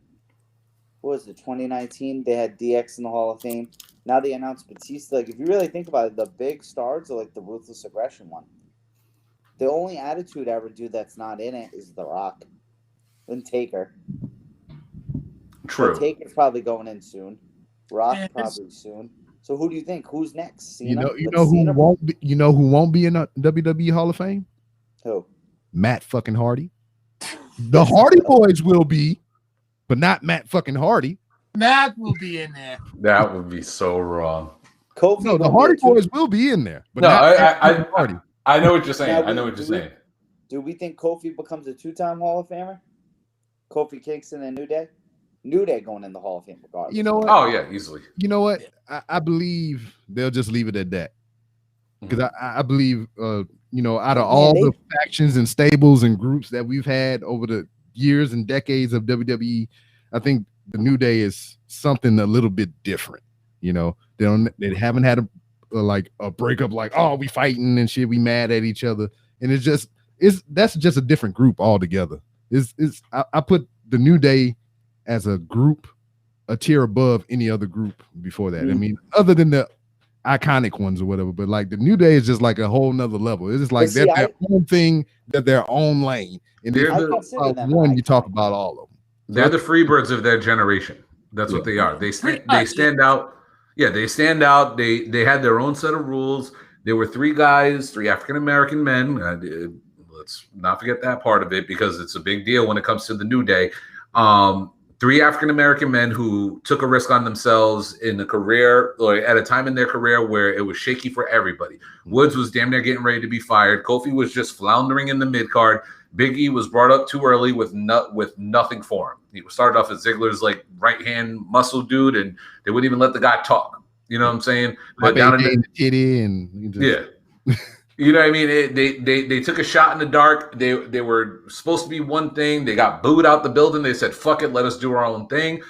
What was it, 2019? They had DX in the Hall of Fame. Now they announced Batista. Like, if you really think about it, the big stars are like the Ruthless Aggression one. The only Attitude Era dude that's not in it is The Rock. And Taker. True. But Taker's probably going in soon. Rock probably soon. So who do you think? Who's next? Cena? You know who won't be? You know who won't be in the WWE Hall of Fame? Who? Matt fucking Hardy. The Hardy Boys will be. But not Matt fucking Hardy. Matt will be in there. That would be so wrong. Kofi no, the Hardy Boys will be in there. But no, I know what you're saying. Do we think Kofi becomes a 2-time Hall of Famer? Kofi Kingston and New Day? New Day going in the Hall of Fame regardless. You know what? Oh, yeah, easily. You know what? I believe they'll just leave it at that. Because I believe, out of all the factions and stables and groups that we've had over the years and decades of WWE, I think the New Day is something a little bit different. They haven't had a breakup like, oh, we fighting and shit, we mad at each other, and that's just a different group altogether. I put the New Day as a group a tier above any other group before that. I mean, other than the iconic ones or whatever, but like the New Day is just like a whole nother level. It's just like they're their own thing, they're their own lane. And they're one you talk about all of them. They're the Freebirds of their generation. That's what they are. They stand out. Yeah, they stand out. They had their own set of rules. There were 3 guys, 3 African American men. Let's not forget that part of it because it's a big deal when it comes to the New Day. 3 African American men who took a risk on themselves in a career, or at a time in their career where it was shaky for everybody. Woods was damn near getting ready to be fired. Kofi was just floundering in the mid card. Big E was brought up too early with nothing for him. He started off as Ziggler's like right hand muscle dude, and they wouldn't even let the guy talk. You know what I'm saying? But down in the kitty and yeah. You know what I mean? They took a shot in the dark. They were supposed to be one thing. They got booed out the building. They said, fuck it, let us do our own thing.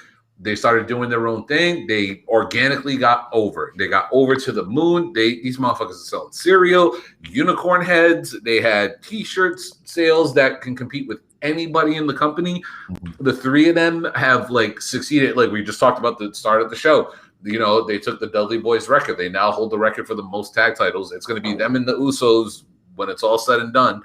They started doing their own thing. They organically got over. They got over to the moon. These motherfuckers are selling cereal, unicorn heads. They had T-shirts sales that can compete with anybody in the company. The 3 of them have like succeeded. Like we just talked about the start of the show. They took the Dudley Boys record. They now hold the record for the most tag titles. It's going to be them and the Usos when it's all said and done.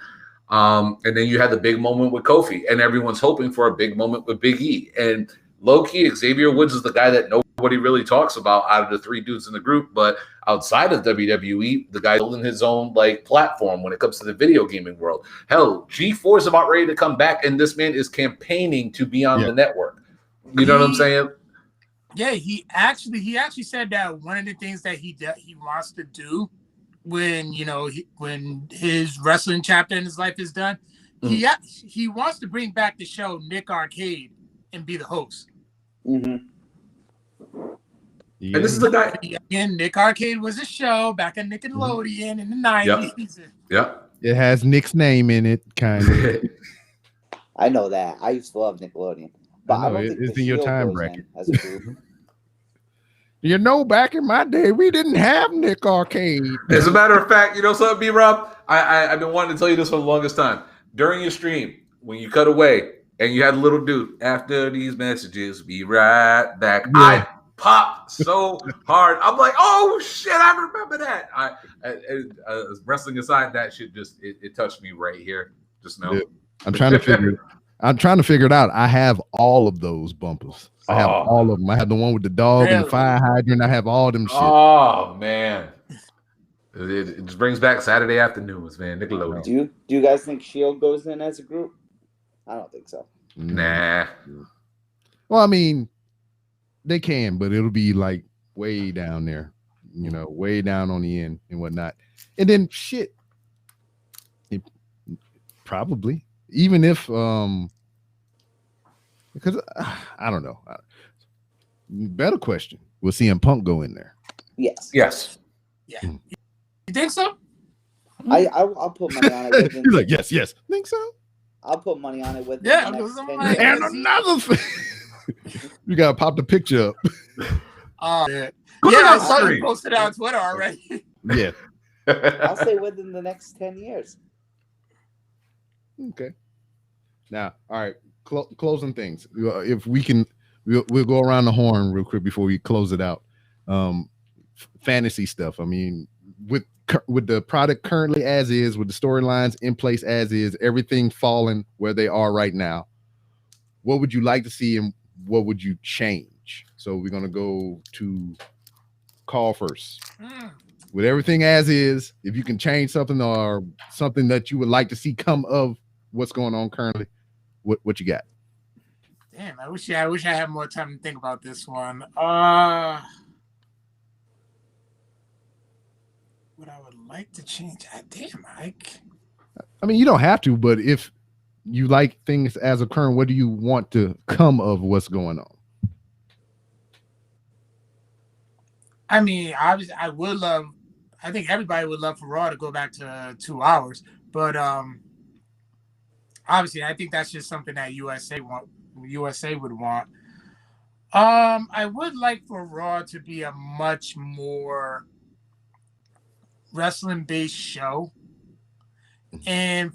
And then you had the big moment with Kofi, and everyone's hoping for a big moment with Big E. And low-key, Xavier Woods is the guy that nobody really talks about out of the 3 dudes in the group. But outside of WWE, the guy's building his own platform when it comes to the video gaming world. Hell, G4 is about ready to come back, and this man is campaigning to be on the network. You know what I'm saying? Yeah, he actually said that one of the things that he wants to do when when his wrestling chapter in his life is done, he wants to bring back the show Nick Arcade and be the host. Mm-hmm. And this is a guy. Again, Nick Arcade was a show back on Nickelodeon in the 90s. Yep. It has Nick's name in it, kind of. I know that. I used to love Nickelodeon, but I don't think it's the in your Shield time goes bracket. in as a group. Back in my day, we didn't have Nick Arcade. As a matter of fact, you know something, B-Rob? I've been wanting to tell you this for the longest time. During your stream, when you cut away and you had a little dude, after these messages, be right back. Yeah. I popped so hard. I'm like, oh shit, I remember that. Wrestling aside, that shit just it touched me right here. Just know. Yeah. I'm trying to figure it out. I have all of those bumpers. I have all of them. I have the one with the dog and the fire hydrant. I have all them shit. Oh man. It just brings back Saturday afternoons, man. Nickelodeon. Do you guys think Shield goes in as a group? I don't think so. Nah. Well, I mean, they can, but it'll be like way down there, way down on the end and whatnot. And then shit, probably, even if because I don't know. Better question: will CM Punk go in there? Yes. Yeah. You think so? I'll put money on it. He's like, yes. Think so? I'll put money on it with. Yeah. And another thing, you gotta pop the picture up. Yeah, I saw you posted it on Twitter already. Yeah. I'll say within the next 10 years. Okay. Now, all right. Closing things. If we can, we'll go around the horn real quick before we close it out. Fantasy stuff. I mean, with the product currently as is, with the storylines in place as is, everything falling where they are right now, what would you like to see and what would you change? So we're gonna go to Carl first. With everything as is, if you can change something or something that you would like to see come of what's going on currently, what you got? Damn, I wish I had more time to think about this one. What I would like to change. Damn, Mike. I mean, you don't have to, but if you like things as occurring, what do you want to come of what's going on? I mean, obviously, I think everybody would love for Raw to go back to 2 hours, but obviously, I think that's just something that USA would want. I would like for Raw to be a much more wrestling-based show, and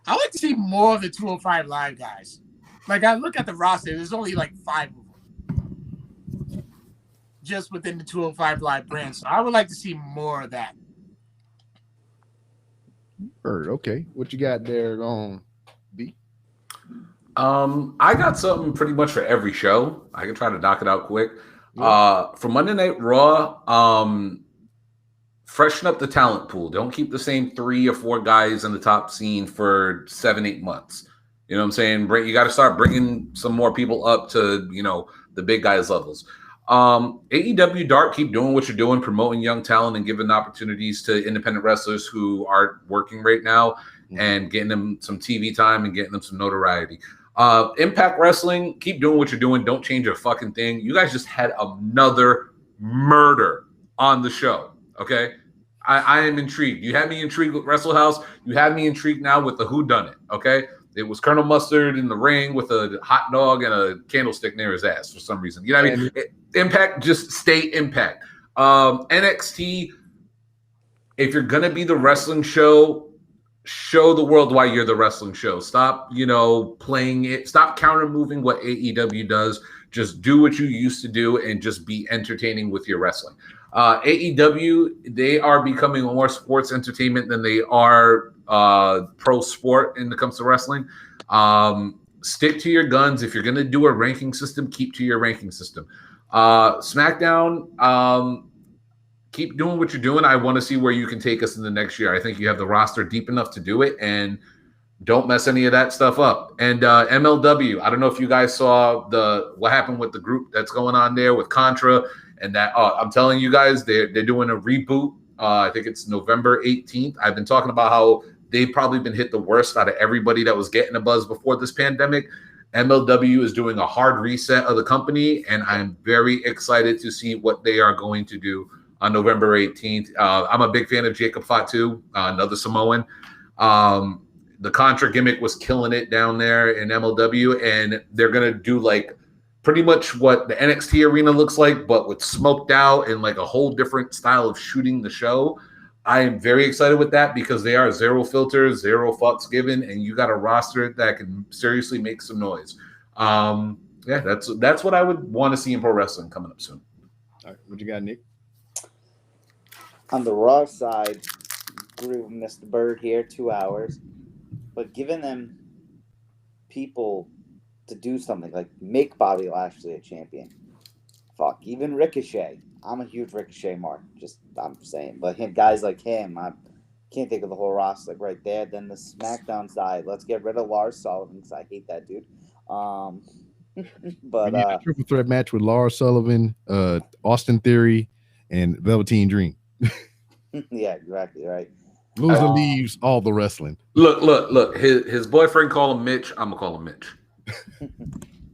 I like to see more of the 205 Live guys. Like, I look at the roster, there's only like 5 of them just within the 205 Live brand. So I would like to see more of that. Okay. What you got there on B? I got something pretty much for every show. I can try to knock it out quick. For Monday Night Raw, freshen up the talent pool. Don't keep the same 3 or 4 guys in the top scene for 7-8 months. You know what I'm saying? You got to start bringing some more people up to, the big guys levels. AEW Dark, keep doing what you're doing, promoting young talent and giving opportunities to independent wrestlers who aren't working right now and getting them some TV time and getting them some notoriety. Impact Wrestling, keep doing what you're doing. Don't change a fucking thing. You guys just had another murder on the show. Okay. I am intrigued. You had me intrigued with Wrestle House. You had me intrigued now with the Whodunit. Okay. It was Colonel Mustard in the ring with a hot dog and a candlestick near his ass for some reason. You know what I mean? Impact, just stay Impact. NXT, if you're going to be the wrestling show, show the world why you're the wrestling show. Stop, playing it. Stop counter moving what AEW does. Just do what you used to do and just be entertaining with your wrestling. AEW, they are becoming more sports entertainment than they are pro sport when it comes to wrestling. Stick to your guns. If you're going to do a ranking system, keep to your ranking system. SmackDown, keep doing what you're doing. I want to see where you can take us in the next year. I think you have the roster deep enough to do it, and don't mess any of that stuff up. And MLW, I don't know if you guys saw what happened with the group that's going on there with Contra. And that I'm telling you guys, they're doing a reboot I think it's November 18th. I've been talking about how they've probably been hit the worst out of everybody that was getting a buzz before this pandemic. MLW is doing a hard reset of the company, and I'm very excited to see what they are going to do on November 18th. I'm a big fan of Jacob Fatu, another Samoan. The Contra gimmick was killing it down there in MLW, and they're going to do like pretty much what the NXT arena looks like, but with smoked out and like a whole different style of shooting the show. I am very excited with that because they are zero filters, zero fucks given, and you got a roster that can seriously make some noise. Yeah, that's what I would want to see in pro wrestling coming up soon. All right, what you got, Nick? On the Raw side, agree with Mr. Bird here, 2 hours. But giving them people to do something, like make Bobby Lashley a champion. Fuck, even Ricochet. I'm a huge Ricochet mark. I'm saying. But guys like him, I can't think of the whole roster like right there. Then the SmackDown side, let's get rid of Lars Sullivan because I hate that dude. But a triple threat match with Lars Sullivan, Austin Theory, and Velveteen Dream. Yeah, exactly right. Loser leaves all the wrestling. Look. His boyfriend called him Mitch. I'm gonna call him Mitch.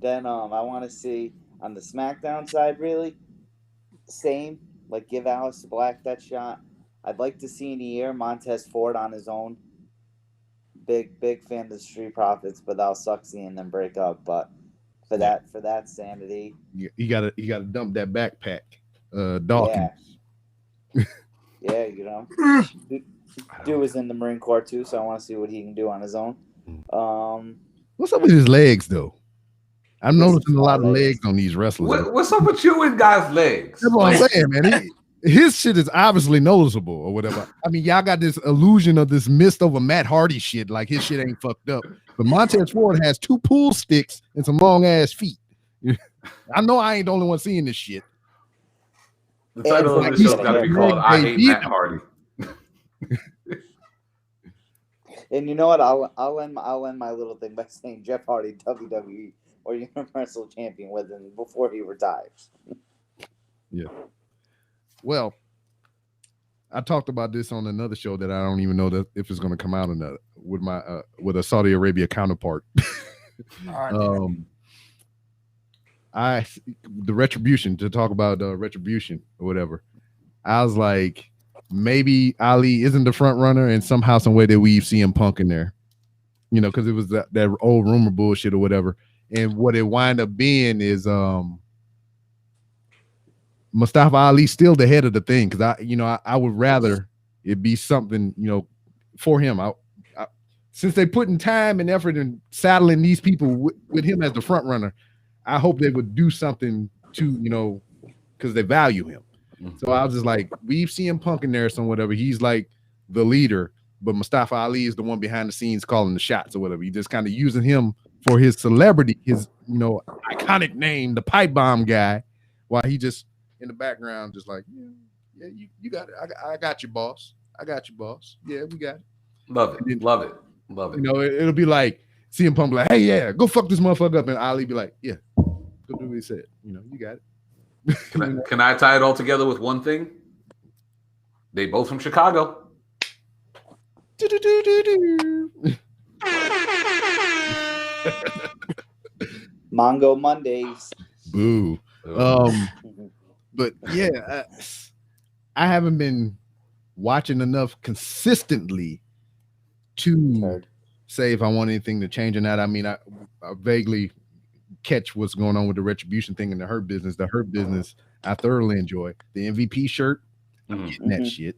Then I want to see on the SmackDown side, really same. Like give Alistair Black that shot. I'd like to see in a year Montez Ford on his own. Big fan of the Street Profits, but that'll suck seeing them break up. But for that sanity, you gotta dump that backpack, Dawkins. Yeah, you know, dude was in the Marine Corps too, so I want to see what he can do on his own. What's up with his legs though? I'm noticing a lot of legs on these wrestlers. What's up with you and guys' legs? That's what I'm saying, man. His shit is obviously noticeable or whatever. I mean, y'all got this illusion of this mist over Matt Hardy shit, like his shit ain't fucked up. But Montez Ford has 2 pool sticks and some long ass feet. I know I ain't the only one seeing this shit. The title of the show's got to be called "I Hate Matt Hardy." And you know what? I'll end my little thing by saying Jeff Hardy, WWE or Universal Champion with him before he retires. Yeah. Well, I talked about this on another show that I don't even know that if it's going to come out or not with my with a Saudi Arabia counterpart. The Retribution, to talk about Retribution or whatever. I was like, maybe Ali isn't the front runner, and somehow, some way that we've CM Punk in there, you know, because it was that old rumor bullshit or whatever. And what it wind up being is Mustafa Ali still the head of the thing, because I would rather it be something, you know, for him. I since they putting time and effort in saddling these people with him as the front runner, I hope they would do something to, you know, because they value him. So I was just like, we've CM Punk in there, some whatever. He's like the leader, but Mustafa Ali is the one behind the scenes calling the shots or whatever. You just kind of using him for his celebrity, his, you know, iconic name, the pipe bomb guy, while he just in the background, just like, yeah, you got it. I got you, boss. I got you, boss. Yeah, we got it. Love it. Then, love it. You know, it'll be like CM Punk like, hey, yeah, go fuck this motherfucker up, and Ali be like, yeah, go do what he said. You know, you got it. Can I tie it all together with one thing? They both from Chicago. Mongo Mondays. Boo. But yeah, I haven't been watching enough consistently to say if I want anything to change or not. I mean, I vaguely catch what's going on with the Retribution thing and the Hurt Business. The Hurt Business, I thoroughly enjoy. The MVP shirt, I'm getting that shit.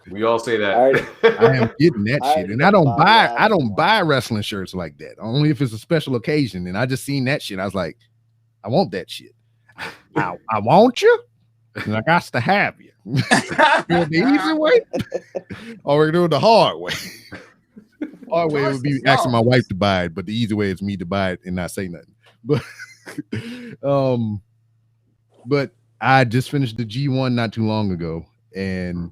We all say that. I am getting that shit, and I don't buy wrestling shirts like that. Only if it's a special occasion. And I just seen that shit. I was like, I want that shit. I want you, and I got to have you. The easy way, or we're doing the hard way. Hard way would be asking my wife to buy it, but the easy way is me to buy it and not say nothing. But I just finished the G1 not too long ago, and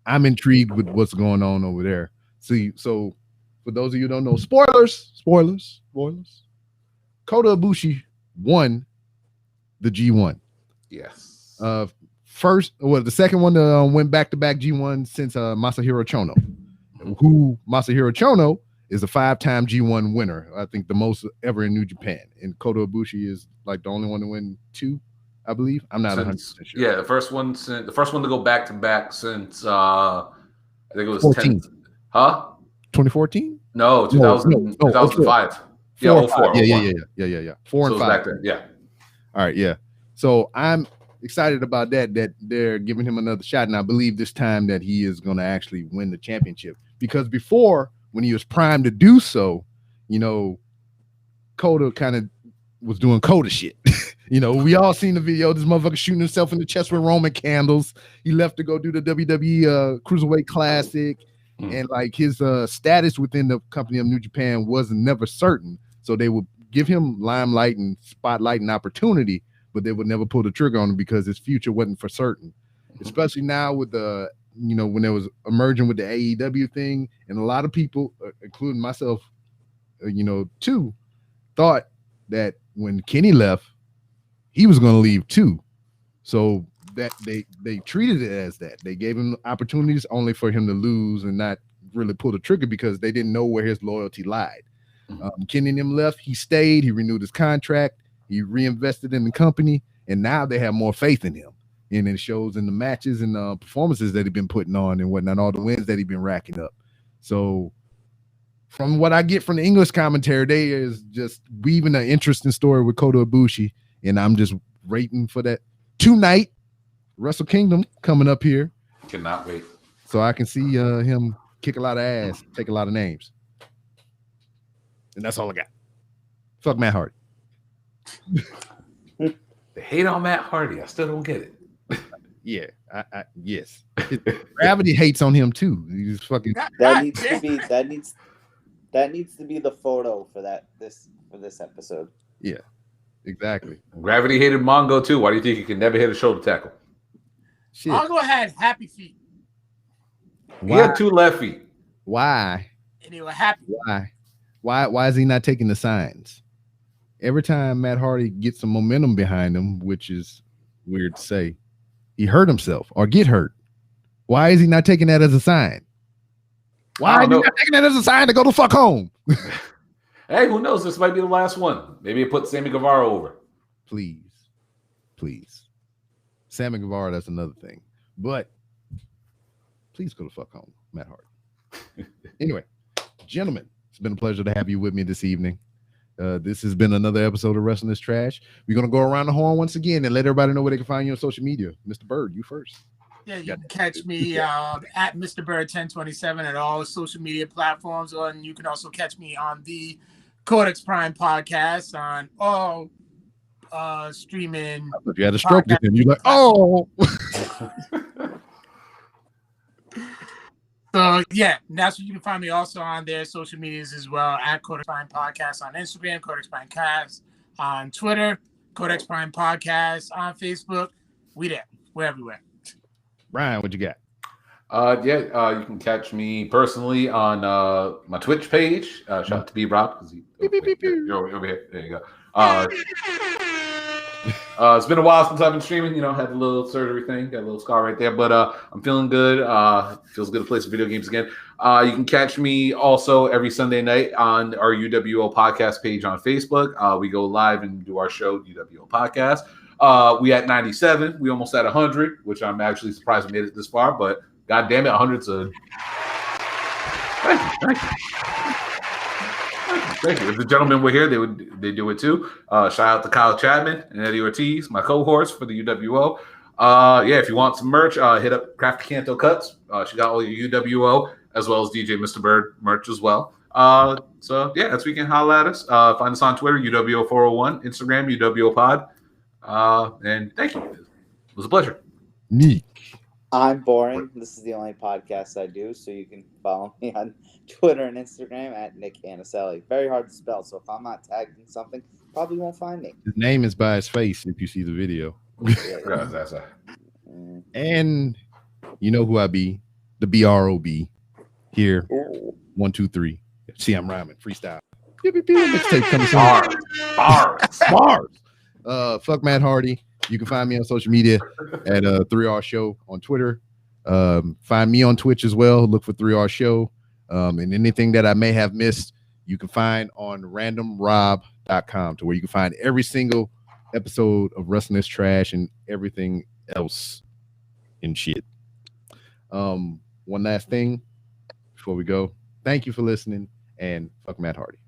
I'm intrigued with what's going on over there. See, so for those of you who don't know, spoilers. Kota Ibushi won the G1. Yes. the second one went back-to-back G1 since Masahiro Chono, who Masahiro Chono is a 5-time G1 winner. I think the most ever in New Japan. And Kota Ibushi is like the only one to win 2, I believe. I'm not 100% sure. Yeah, the first one to go back-to-back since I think it was 14. 2014? No, 2005. Yeah, 04. Yeah. 4 and 5. Back then, yeah. All right, yeah. So I'm excited about that they're giving him another shot, and I believe this time that he is going to actually win the championship. Because before, when he was primed to do so, Kota kind of was doing Kota shit. We all seen the video. This motherfucker shooting himself in the chest with Roman candles. He left to go do the WWE Cruiserweight Classic. And like his status within the company of New Japan wasn't never certain. So they would give him limelight and spotlight and opportunity, but they would never pull the trigger on him because his future wasn't for certain. Especially now with the, when there was emerging with the AEW thing, and a lot of people, including myself, too, thought that when Kenny left, he was going to leave too. So that they treated it as that. They gave him opportunities only for him to lose and not really pull the trigger because they didn't know where his loyalty lied. Kenny and him left. He stayed. He renewed his contract. He reinvested in the company, and now they have more faith in him. And it shows in the matches and performances that he's been putting on and whatnot, all the wins that he's been racking up. So from what I get from the English commentary, they is just weaving an interesting story with Kota Ibushi, and I'm just waiting for that tonight. Wrestle Kingdom coming up here. Cannot wait. So I can see him kick a lot of ass, take a lot of names. And that's all I got. Fuck Matt Hardy. They hate on Matt Hardy. I still don't get it. Yeah, yes. Gravity hates on him too. He's fucking. That needs to be the photo for this episode. Yeah, exactly. Gravity hated Mongo too. Why do you think he can never hit a shoulder tackle? Shit. Mongo had happy feet. He had 2 left feet. Why? And they were happy. Why is he not taking the signs? Every time Matt Hardy gets some momentum behind him, which is weird to say, he hurt himself or get hurt. Why is he not taking that as a sign? Why are you not taking that as a sign to go the fuck home? Hey, who knows? This might be the last one. Maybe it puts Sammy Guevara over. Please. Sammy Guevara, that's another thing. But please go the fuck home, Matt Hardy. Anyway, gentlemen, it's been a pleasure to have you with me this evening. This has been another episode of Wrestling is Trash. We're going to go around the horn once again and let everybody know where they can find you on social media. Mr. Bird, you first. Yeah, you can catch me at Mr. Bird 1027 at all social media platforms, and you can also catch me on the Codex Prime podcast on all streaming. If you had a stroke with him, you're like, oh. So yeah, that's what you can find me also on their social medias as well at Codex Prime Podcast on Instagram, Codex Prime Cast on Twitter, Codex Prime Podcast on Facebook. We're everywhere. Brian, what you got? You can catch me personally on my Twitch page. Shout out to B-Rob because you're over here. There you go. It's been a while since I've been streaming. Had a little surgery thing, got a little scar right there, but I'm feeling good. Feels good to play some video games again. You can catch me also every Sunday night on our UWO podcast page on Facebook. We go live and do our show, UWO Podcast. We at 97. We almost at 100, which I'm actually surprised we made it this far, but God damn it, 100's a... Thank you. If the gentlemen were here, they do it too. Shout out to Kyle Chapman and Eddie Ortiz, my cohorts for the UWO. If you want some merch, hit up Crafty Canto Cuts. She got all your UWO as well as DJ Mr. Bird merch as well. That's where you can holler at us. Find us on Twitter, UWO401, Instagram, UWO Pod. And thank you. It was a pleasure. Neat. I'm boring. This is the only podcast I do, so you can follow me on Twitter and Instagram at Nick Anicelli. Very hard to spell, so if I'm not tagged in something, probably won't find me. His name is by his face if you see the video. And you know who I be, the BROB here. Ooh. 1, 2, 3. See, I'm rhyming. Freestyle. Mixtape coming soon. Bars. Fuck Matt Hardy. You can find me on social media at 3R Show on Twitter. Find me on Twitch as well. Look for 3R Show. And anything that I may have missed, you can find on randomrob.com, to where you can find every single episode of Wrestling is Trash and everything else and shit. One last thing before we go. Thank you for listening, and fuck Matt Hardy.